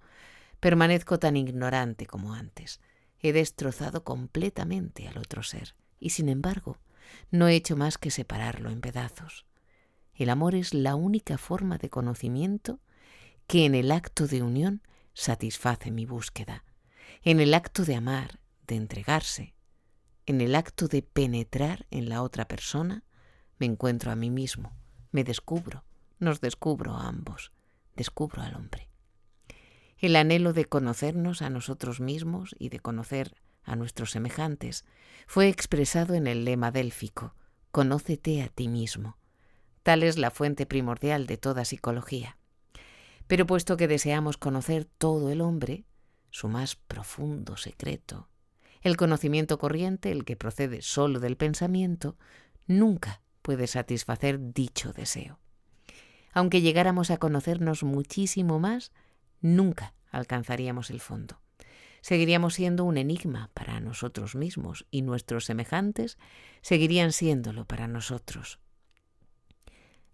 permanezco tan ignorante como antes. He destrozado completamente al otro ser y, sin embargo, no he hecho más que separarlo en pedazos. El amor es la única forma de conocimiento que en el acto de unión satisface mi búsqueda. En el acto de amar, de entregarse, en el acto de penetrar en la otra persona, me encuentro a mí mismo, me descubro, nos descubro a ambos, descubro al hombre. El anhelo de conocernos a nosotros mismos y de conocer a nuestros semejantes fue expresado en el lema délfico: «Conócete a ti mismo». Tal es la fuente primordial de toda psicología. Pero puesto que deseamos conocer todo el hombre, su más profundo secreto, el conocimiento corriente, el que procede solo del pensamiento, nunca puede satisfacer dicho deseo. Aunque llegáramos a conocernos muchísimo más, nunca alcanzaríamos el fondo. Seguiríamos siendo un enigma para nosotros mismos y nuestros semejantes seguirían siéndolo para nosotros.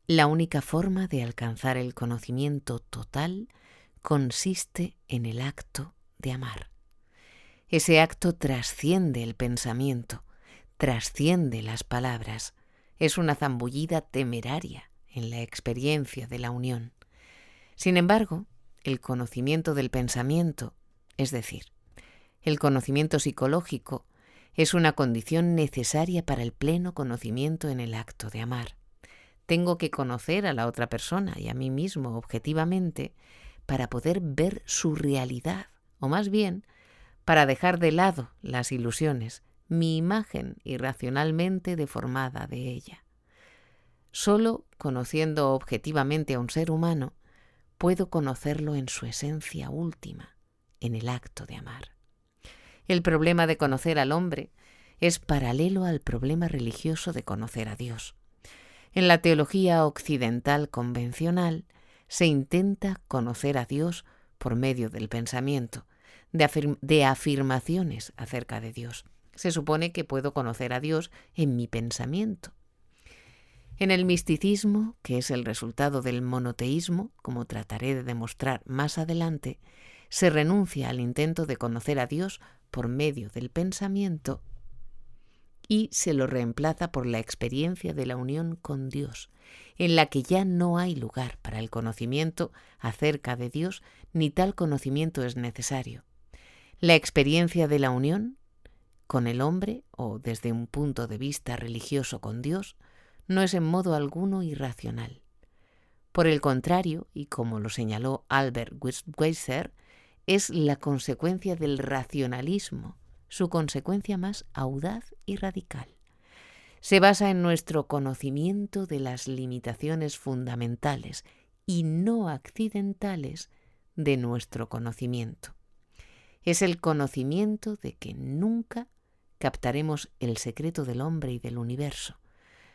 La única forma de alcanzar el conocimiento total consiste en el acto de amar. Ese acto trasciende el pensamiento, trasciende las palabras. Es una zambullida temeraria en la experiencia de la unión. Sin embargo, el conocimiento del pensamiento, es decir, el conocimiento psicológico, es una condición necesaria para el pleno conocimiento en el acto de amar. Tengo que conocer a la otra persona y a mí mismo objetivamente para poder ver su realidad, o más bien, para dejar de lado las ilusiones, mi imagen irracionalmente deformada de ella. Solo conociendo objetivamente a un ser humano, puedo conocerlo en su esencia última, en el acto de amar. El problema de conocer al hombre es paralelo al problema religioso de conocer a Dios. En la teología occidental convencional se intenta conocer a Dios por medio del pensamiento, de afirmaciones acerca de Dios. Se supone que puedo conocer a Dios en mi pensamiento. En el misticismo, que es el resultado del monoteísmo, como trataré de demostrar más adelante, se renuncia al intento de conocer a Dios por medio del pensamiento y se lo reemplaza por la experiencia de la unión con Dios, en la que ya no hay lugar para el conocimiento acerca de Dios, ni tal conocimiento es necesario. La experiencia de la unión con el hombre, o desde un punto de vista religioso con Dios, no es en modo alguno irracional. Por el contrario, y como lo señaló Albert Schweitzer, es la consecuencia del racionalismo, su consecuencia más audaz y radical. Se basa en nuestro conocimiento de las limitaciones fundamentales y no accidentales de nuestro conocimiento. Es el conocimiento de que nunca captaremos el secreto del hombre y del universo,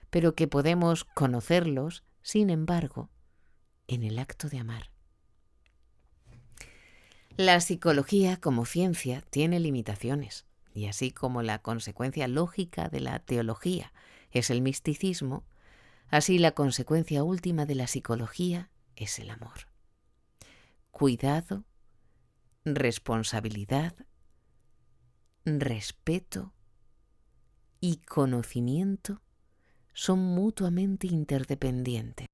pero que podemos conocerlos, sin embargo, en el acto de amar. La psicología como ciencia tiene limitaciones, y así como la consecuencia lógica de la teología es el misticismo, así la consecuencia última de la psicología es el amor. Cuidado, responsabilidad, respeto y conocimiento son mutuamente interdependientes.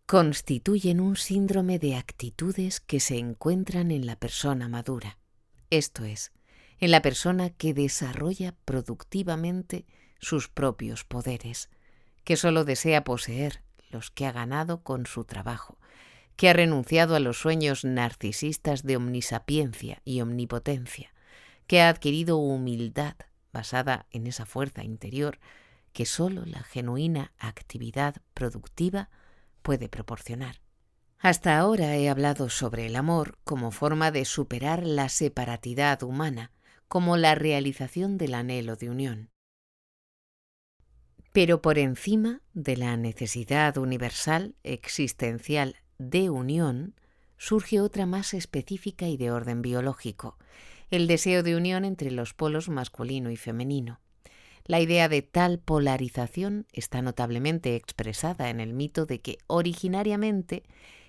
Constituyen un síndrome de actitudes que se encuentran en la persona madura, esto es, en la persona que desarrolla productivamente sus propios poderes, que solo desea poseer los que ha ganado con su trabajo, que ha renunciado a los sueños narcisistas de omnisapiencia y omnipotencia, que ha adquirido humildad basada en esa fuerza interior que solo la genuina actividad productiva puede proporcionar. Hasta ahora he hablado sobre el amor como forma de superar la separatidad humana, como la realización del anhelo de unión. Pero por encima de la necesidad universal existencial de unión, surge otra más específica y de orden biológico, el deseo de unión entre los polos masculino y femenino. La idea de tal polarización está notablemente expresada en el mito de que originariamente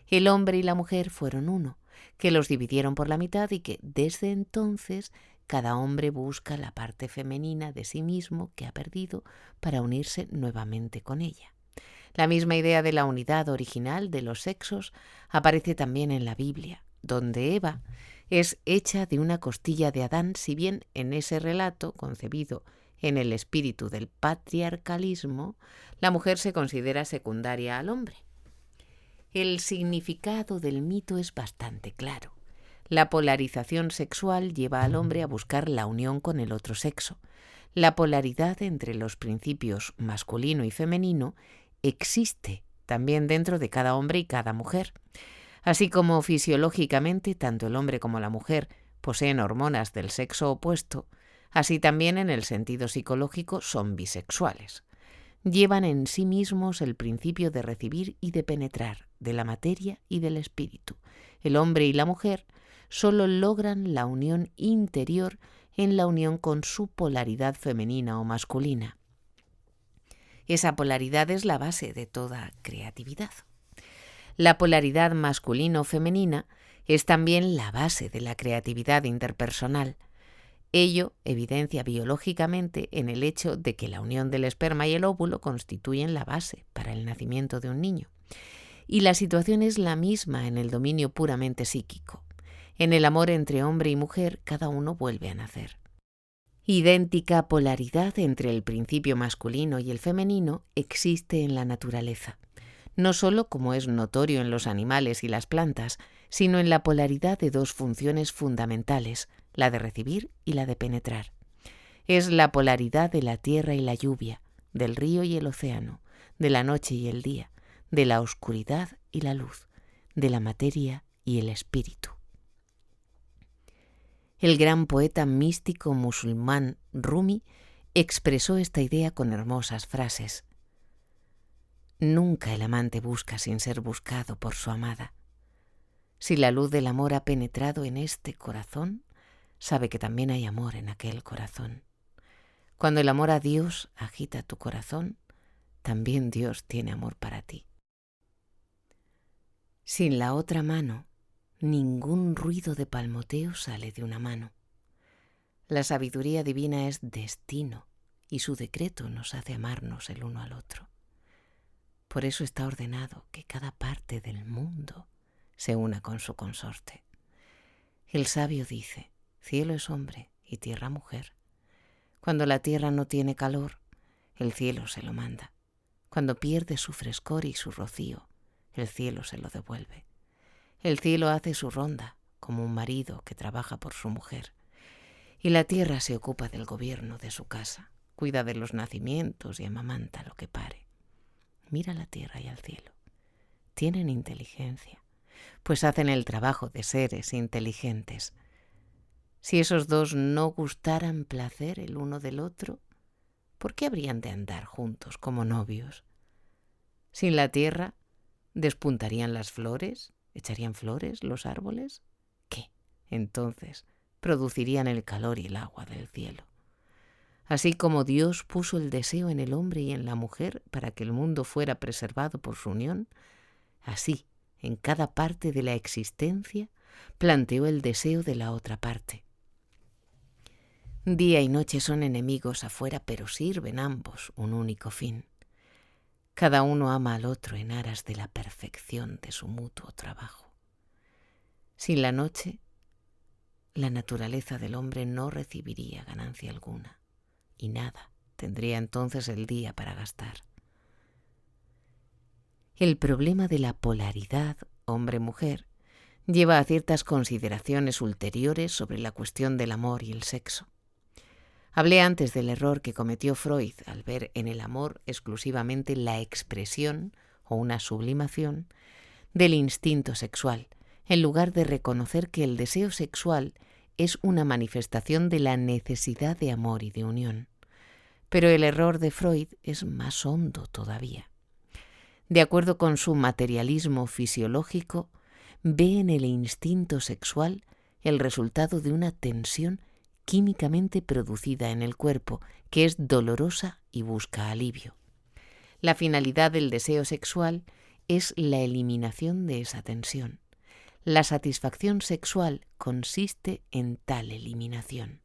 el hombre y la mujer fueron uno, que los dividieron por la mitad y que desde entonces cada hombre busca la parte femenina de sí mismo que ha perdido para unirse nuevamente con ella. La misma idea de la unidad original de los sexos aparece también en la Biblia, donde Eva es hecha de una costilla de Adán, si bien en ese relato, concebido en el espíritu del patriarcalismo, la mujer se considera secundaria al hombre. El significado del mito es bastante claro. La polarización sexual lleva al hombre a buscar la unión con el otro sexo. La polaridad entre los principios masculino y femenino existe también dentro de cada hombre y cada mujer. Así como fisiológicamente tanto el hombre como la mujer poseen hormonas del sexo opuesto, así también en el sentido psicológico son bisexuales. Llevan en sí mismos el principio de recibir y de penetrar, de la materia y del espíritu. El hombre y la mujer solo logran la unión interior en la unión con su polaridad femenina o masculina. Esa polaridad es la base de toda creatividad. La polaridad masculino-femenina es también la base de la creatividad interpersonal. Ello evidencia biológicamente en el hecho de que la unión del esperma y el óvulo constituyen la base para el nacimiento de un niño. Y la situación es la misma en el dominio puramente psíquico. En el amor entre hombre y mujer, cada uno vuelve a nacer. Idéntica polaridad entre el principio masculino y el femenino existe en la naturaleza, no solo como es notorio en los animales y las plantas, sino en la polaridad de dos funciones fundamentales, la de recibir y la de penetrar. Es la polaridad de la tierra y la lluvia, del río y el océano, de la noche y el día, de la oscuridad y la luz, de la materia y el espíritu. El gran poeta místico musulmán Rumi expresó esta idea con hermosas frases. Nunca el amante busca sin ser buscado por su amada. Si la luz del amor ha penetrado en este corazón, sabe que también hay amor en aquel corazón. Cuando el amor a Dios agita tu corazón, también Dios tiene amor para ti. Sin la otra mano, ningún ruido de palmoteo sale de una mano. La sabiduría divina es destino y su decreto nos hace amarnos el uno al otro. Por eso está ordenado que cada parte del mundo se una con su consorte. El sabio dice, cielo es hombre y tierra mujer. Cuando la tierra no tiene calor, el cielo se lo manda. Cuando pierde su frescor y su rocío, el cielo se lo devuelve. El cielo hace su ronda, como un marido que trabaja por su mujer. Y la tierra se ocupa del gobierno de su casa, cuida de los nacimientos y amamanta lo que pare. Mira la tierra y al cielo. Tienen inteligencia, pues hacen el trabajo de seres inteligentes. Si esos dos no gustaran placer el uno del otro, ¿por qué habrían de andar juntos como novios? Sin la tierra, ¿despuntarían las flores? ¿Echarían flores los árboles? ¿Qué? Entonces producirían el calor y el agua del cielo. Así como Dios puso el deseo en el hombre y en la mujer para que el mundo fuera preservado por su unión, así, en cada parte de la existencia, planteó el deseo de la otra parte. Día y noche son enemigos afuera, pero sirven ambos un único fin. Cada uno ama al otro en aras de la perfección de su mutuo trabajo. Sin la noche, la naturaleza del hombre no recibiría ganancia alguna, y nada tendría entonces el día para gastar. El problema de la polaridad hombre-mujer lleva a ciertas consideraciones ulteriores sobre la cuestión del amor y el sexo. Hablé antes del error que cometió Freud al ver en el amor exclusivamente la expresión o una sublimación del instinto sexual, en lugar de reconocer que el deseo sexual es una manifestación de la necesidad de amor y de unión. Pero el error de Freud es más hondo todavía. De acuerdo con su materialismo fisiológico, ve en el instinto sexual el resultado de una tensión químicamente producida en el cuerpo, que es dolorosa y busca alivio. La finalidad del deseo sexual es la eliminación de esa tensión. La satisfacción sexual consiste en tal eliminación.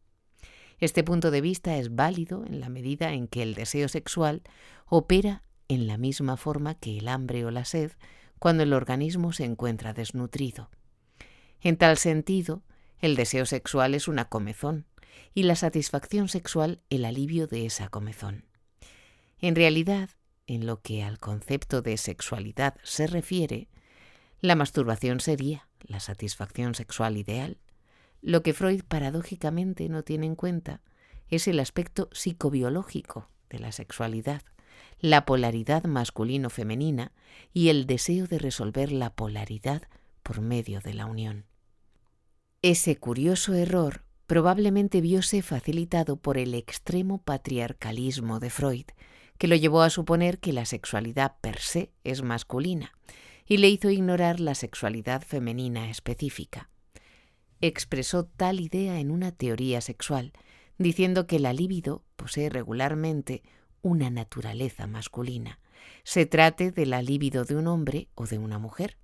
Este punto de vista es válido en la medida en que el deseo sexual opera en la misma forma que el hambre o la sed cuando el organismo se encuentra desnutrido. En tal sentido, el deseo sexual es una comezón y la satisfacción sexual el alivio de esa comezón. En realidad, en lo que al concepto de sexualidad se refiere, la masturbación sería la satisfacción sexual ideal. Lo que Freud paradójicamente no tiene en cuenta es el aspecto psicobiológico de la sexualidad, la polaridad masculino-femenina y el deseo de resolver la polaridad por medio de la unión. Ese curioso error probablemente viose facilitado por el extremo patriarcalismo de Freud, que lo llevó a suponer que la sexualidad per se es masculina y le hizo ignorar la sexualidad femenina específica. Expresó tal idea en una teoría sexual, diciendo que la libido posee regularmente una naturaleza masculina, se trate de la libido de un hombre o de una mujer.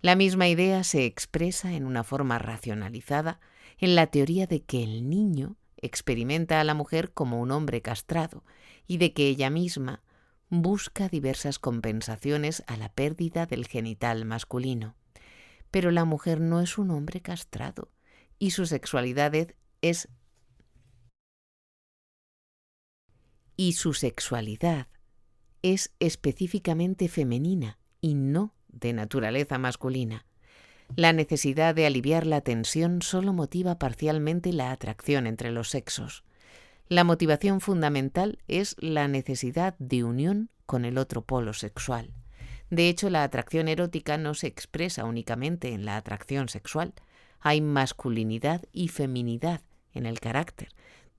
La misma idea se expresa en una forma racionalizada en la teoría de que el niño experimenta a la mujer como un hombre castrado y de que ella misma busca diversas compensaciones a la pérdida del genital masculino. Pero la mujer no es un hombre castrado y su sexualidad es específicamente femenina y no de naturaleza masculina. La necesidad de aliviar la tensión solo motiva parcialmente la atracción entre los sexos. La motivación fundamental es la necesidad de unión con el otro polo sexual. De hecho, la atracción erótica no se expresa únicamente en la atracción sexual. Hay masculinidad y feminidad en el carácter,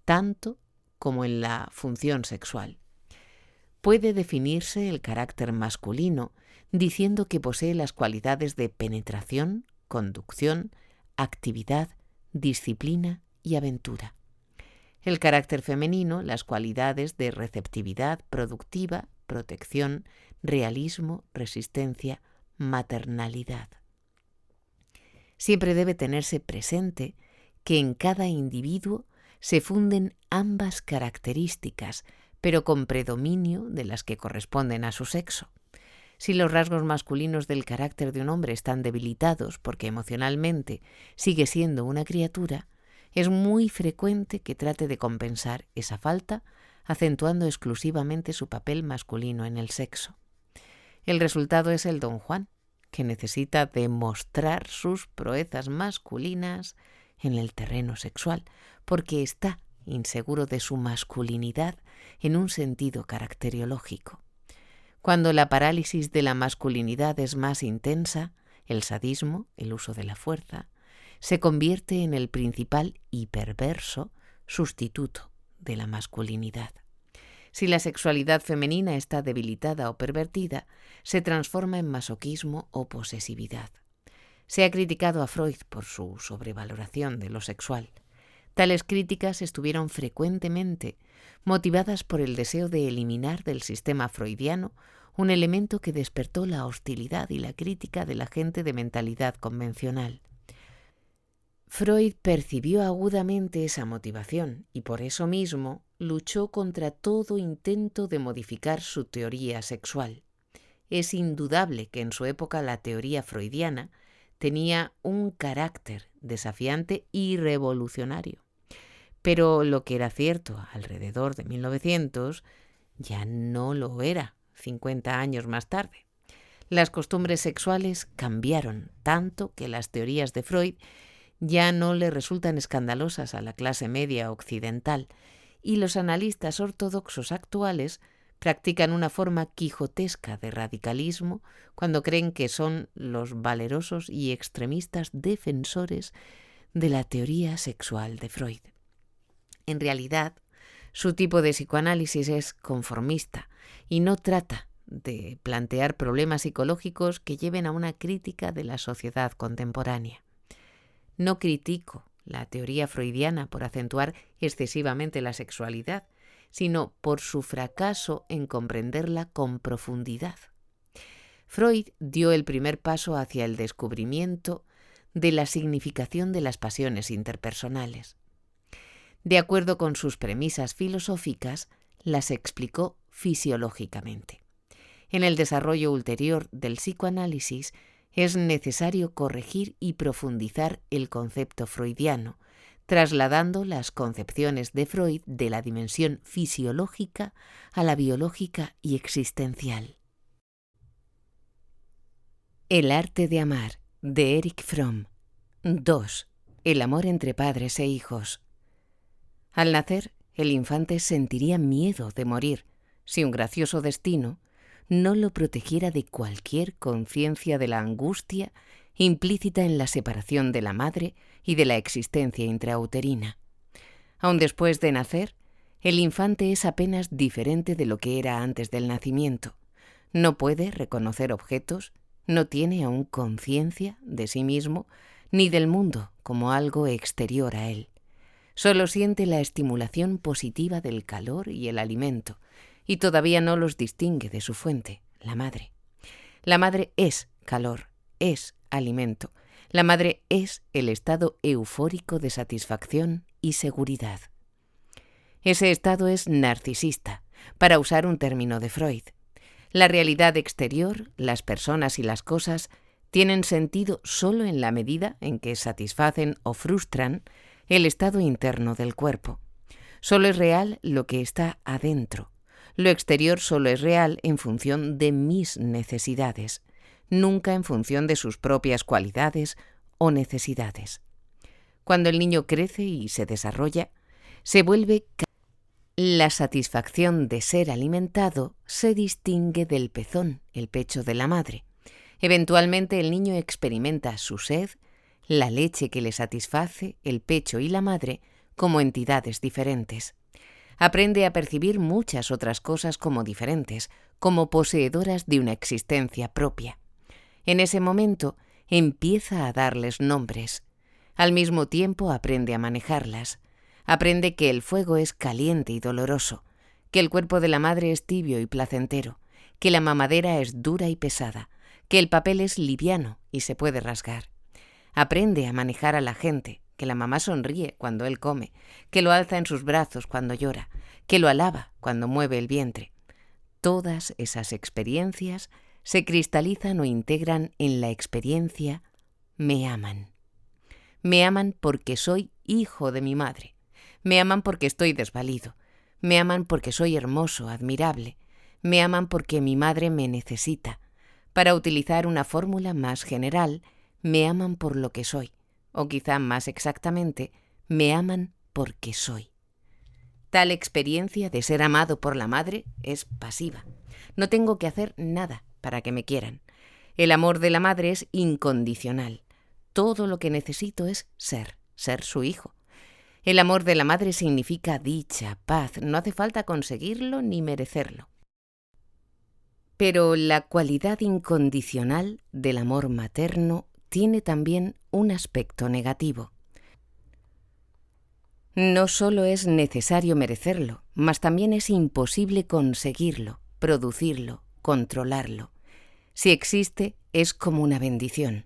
tanto como en la función sexual. Puede definirse el carácter masculino diciendo que posee las cualidades de penetración, conducción, actividad, disciplina y aventura. El carácter femenino, las cualidades de receptividad productiva, protección, realismo, resistencia, maternalidad. Siempre debe tenerse presente que en cada individuo se funden ambas características, pero con predominio de las que corresponden a su sexo. Si los rasgos masculinos del carácter de un hombre están debilitados porque emocionalmente sigue siendo una criatura, es muy frecuente que trate de compensar esa falta acentuando exclusivamente su papel masculino en el sexo. El resultado es el Don Juan, que necesita demostrar sus proezas masculinas en el terreno sexual, porque está inseguro de su masculinidad en un sentido caracteriológico. Cuando la parálisis de la masculinidad es más intensa, el sadismo, el uso de la fuerza, se convierte en el principal y perverso sustituto de la masculinidad. Si la sexualidad femenina está debilitada o pervertida, se transforma en masoquismo o posesividad. Se ha criticado a Freud por su sobrevaloración de lo sexual. Tales críticas estuvieron frecuentemente motivadas por el deseo de eliminar del sistema freudiano un elemento que despertó la hostilidad y la crítica de la gente de mentalidad convencional. Freud percibió agudamente esa motivación y por eso mismo luchó contra todo intento de modificar su teoría sexual. Es indudable que en su época la teoría freudiana tenía un carácter desafiante y revolucionario. Pero lo que era cierto alrededor de 1900 ya no lo era 50 años más tarde. Las costumbres sexuales cambiaron tanto que las teorías de Freud ya no le resultan escandalosas a la clase media occidental, y los analistas ortodoxos actuales practican una forma quijotesca de radicalismo cuando creen que son los valerosos y extremistas defensores de la teoría sexual de Freud. En realidad, su tipo de psicoanálisis es conformista y no trata de plantear problemas psicológicos que lleven a una crítica de la sociedad contemporánea. No critico la teoría freudiana por acentuar excesivamente la sexualidad, sino por su fracaso en comprenderla con profundidad. Freud dio el primer paso hacia el descubrimiento de la significación de las pasiones interpersonales. De acuerdo con sus premisas filosóficas, las explicó fisiológicamente. En el desarrollo ulterior del psicoanálisis es necesario corregir y profundizar el concepto freudiano, trasladando las concepciones de Freud de la dimensión fisiológica a la biológica y existencial. El arte de amar, de Erich Fromm. 2. El amor entre padres e hijos. Al nacer, el infante sentiría miedo de morir si un gracioso destino no lo protegiera de cualquier conciencia de la angustia implícita en la separación de la madre y de la existencia intrauterina. Aun después de nacer, el infante es apenas diferente de lo que era antes del nacimiento. No puede reconocer objetos, no tiene aún conciencia de sí mismo ni del mundo como algo exterior a él. Solo siente la estimulación positiva del calor y el alimento, y todavía no los distingue de su fuente, la madre. La madre es calor, es alimento. La madre es el estado eufórico de satisfacción y seguridad. Ese estado es narcisista, para usar un término de Freud. La realidad exterior, las personas y las cosas, tienen sentido solo en la medida en que satisfacen o frustran el estado interno del cuerpo. Solo es real lo que está adentro. Lo exterior solo es real en función de mis necesidades, nunca en función de sus propias cualidades o necesidades. Cuando el niño crece y se desarrolla, se vuelve la satisfacción de ser alimentado se distingue del pezón, el pecho de la madre. Eventualmente el niño experimenta su sed, la leche que le satisface, el pecho y la madre como entidades diferentes. Aprende a percibir muchas otras cosas como diferentes, como poseedoras de una existencia propia. En ese momento empieza a darles nombres. Al mismo tiempo aprende a manejarlas. Aprende que el fuego es caliente y doloroso, que el cuerpo de la madre es tibio y placentero, que la mamadera es dura y pesada, que el papel es liviano y se puede rasgar. Aprende a manejar a la gente, que la mamá sonríe cuando él come, que lo alza en sus brazos cuando llora, que lo alaba cuando mueve el vientre. Todas esas experiencias se cristalizan o integran en la experiencia me aman. Me aman porque soy hijo de mi madre. Me aman porque estoy desvalido. Me aman porque soy hermoso, admirable. Me aman porque mi madre me necesita. Para utilizar una fórmula más general, me aman por lo que soy. O quizá más exactamente, me aman porque soy. Tal experiencia de ser amado por la madre es pasiva. No tengo que hacer nada para que me quieran. El amor de la madre es incondicional. Todo lo que necesito es ser su hijo. El amor de la madre significa dicha, paz. No hace falta conseguirlo ni merecerlo. Pero la cualidad incondicional del amor materno tiene también un aspecto negativo. No solo es necesario merecerlo, mas también es imposible conseguirlo, producirlo, controlarlo. Si existe, es como una bendición.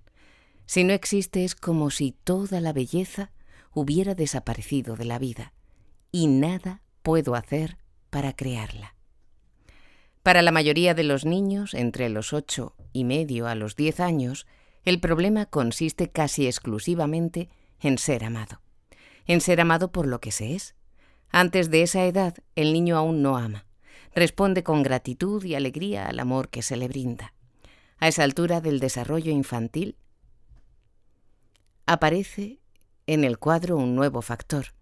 Si no existe, es como si toda la belleza hubiera desaparecido de la vida, y nada puedo hacer para crearla. Para la mayoría de los niños, entre los 8,5 a los 10 años, el problema consiste casi exclusivamente en ser amado por lo que se es. Antes de esa edad, el niño aún no ama. Responde con gratitud y alegría al amor que se le brinda. A esa altura del desarrollo infantil, aparece en el cuadro un nuevo factor,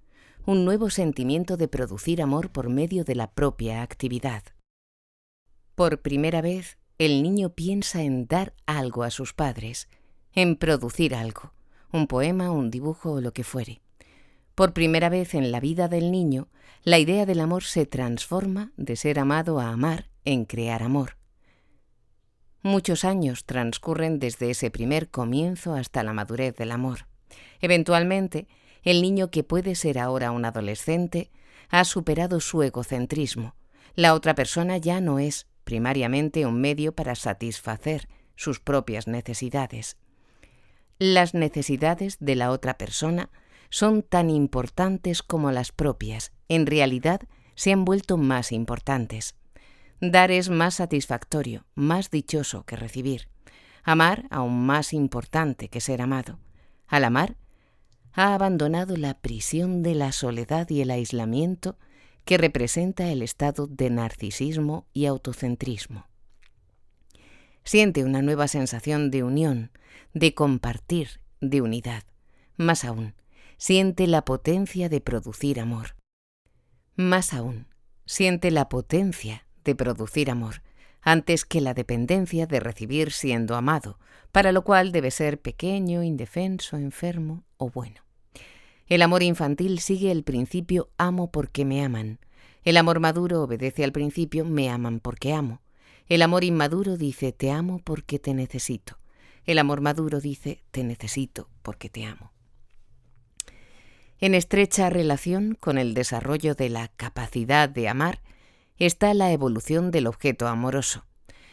un nuevo sentimiento de producir amor por medio de la propia actividad. Por primera vez, el niño piensa en dar algo a sus padres, en producir algo, un poema, un dibujo o lo que fuere. Por primera vez en la vida del niño, la idea del amor se transforma de ser amado a amar en crear amor. Muchos años transcurren desde ese primer comienzo hasta la madurez del amor. Eventualmente, el niño, que puede ser ahora un adolescente, ha superado su egocentrismo. La otra persona ya no es primariamente un medio para satisfacer sus propias necesidades. Las necesidades de la otra persona son tan importantes como las propias. En realidad, se han vuelto más importantes. Dar es más satisfactorio, más dichoso que recibir. Amar aún más importante que ser amado. Al amar, ha abandonado la prisión de la soledad y el aislamiento que representa el estado de narcisismo y autocentrismo. Siente una nueva sensación de unión, de compartir, de unidad. Más aún, siente la potencia de producir amor. Más aún, siente la potencia de producir amor, antes que la dependencia de recibir siendo amado, para lo cual debe ser pequeño, indefenso, enfermo o bueno. El amor infantil sigue el principio amo porque me aman. El amor maduro obedece al principio me aman porque amo. El amor inmaduro dice te amo porque te necesito. El amor maduro dice te necesito porque te amo. En estrecha relación con el desarrollo de la capacidad de amar está la evolución del objeto amoroso.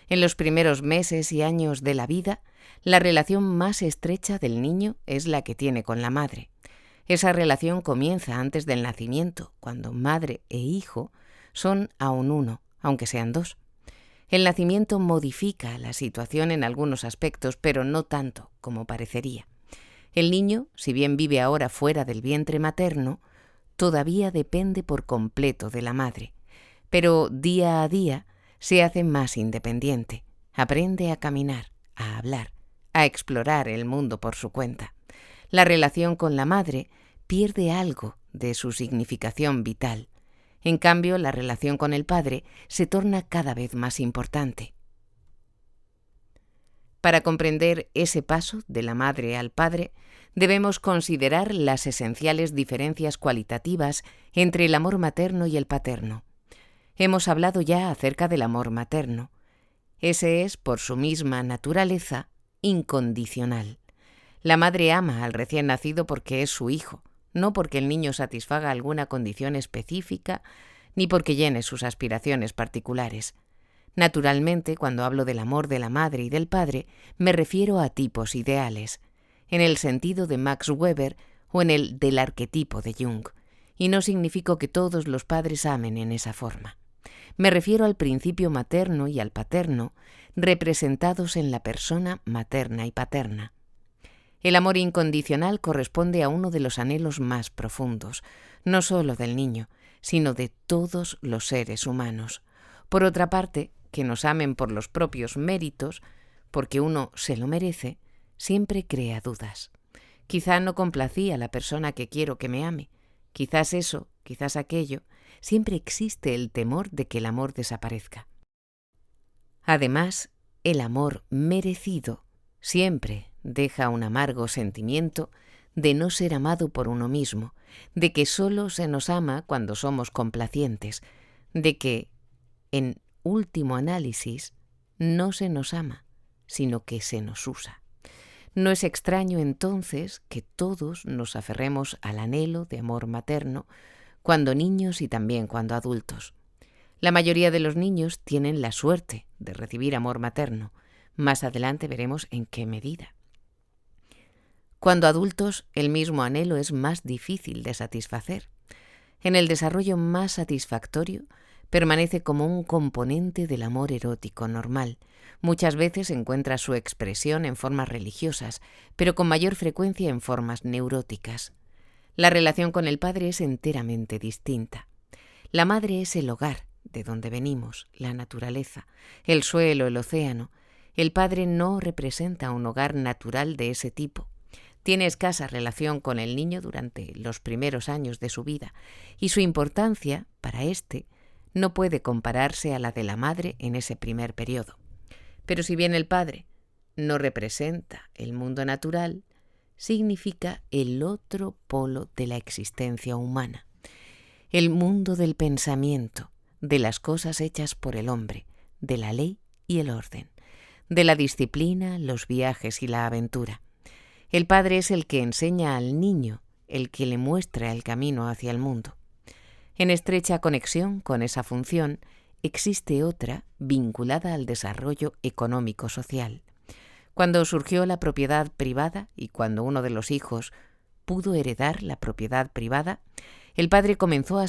En los primeros meses y años de la vida, la relación más estrecha del niño es la que tiene con la madre. Esa relación comienza antes del nacimiento, cuando madre e hijo son aún uno, aunque sean dos. El nacimiento modifica la situación en algunos aspectos, pero no tanto como parecería. El niño, si bien vive ahora fuera del vientre materno, todavía depende por completo de la madre. Pero día a día se hace más independiente, aprende a caminar, a hablar, a explorar el mundo por su cuenta. La relación con la madre pierde algo de su significación vital. En cambio, la relación con el padre se torna cada vez más importante. Para comprender ese paso de la madre al padre, debemos considerar las esenciales diferencias cualitativas entre el amor materno y el paterno. Hemos hablado ya acerca del amor materno. Ese es, por su misma naturaleza, incondicional. La madre ama al recién nacido porque es su hijo, no porque el niño satisfaga alguna condición específica ni porque llene sus aspiraciones particulares. Naturalmente, cuando hablo del amor de la madre y del padre, me refiero a tipos ideales, en el sentido de Max Weber o en el del arquetipo de Jung, y no significo que todos los padres amen en esa forma. Me refiero al principio materno y al paterno, representados en la persona materna y paterna. El amor incondicional corresponde a uno de los anhelos más profundos, no solo del niño, sino de todos los seres humanos. Por otra parte, que nos amen por los propios méritos, porque uno se lo merece, siempre crea dudas. Quizá no complací a la persona que quiero que me ame. Quizás eso, quizás aquello. Siempre existe el temor de que el amor desaparezca. Además, el amor merecido siempre deja un amargo sentimiento de no ser amado por uno mismo, de que solo se nos ama cuando somos complacientes, de que, en último análisis, no se nos ama, sino que se nos usa. No es extraño entonces que todos nos aferremos al anhelo de amor materno, cuando niños y también cuando adultos. La mayoría de los niños tienen la suerte de recibir amor materno. Más adelante veremos en qué medida. Cuando adultos, el mismo anhelo es más difícil de satisfacer. En el desarrollo más satisfactorio, permanece como un componente del amor erótico normal. Muchas veces encuentra su expresión en formas religiosas, pero con mayor frecuencia en formas neuróticas. La relación con el padre es enteramente distinta. La madre es el hogar, de donde venimos, la naturaleza, el suelo, el océano. El padre no representa un hogar natural de ese tipo. Tiene escasa relación con el niño durante los primeros años de su vida y su importancia para éste no puede compararse a la de la madre en ese primer periodo. Pero si bien el padre no representa el mundo natural, significa el otro polo de la existencia humana, el mundo del pensamiento, de las cosas hechas por el hombre, de la ley y el orden, de la disciplina, los viajes y la aventura. El padre es el que enseña al niño, el que le muestra el camino hacia el mundo. En estrecha conexión con esa función existe otra vinculada al desarrollo económico-social. Cuando surgió la propiedad privada y cuando uno de los hijos pudo heredar la propiedad privada, el padre comenzó a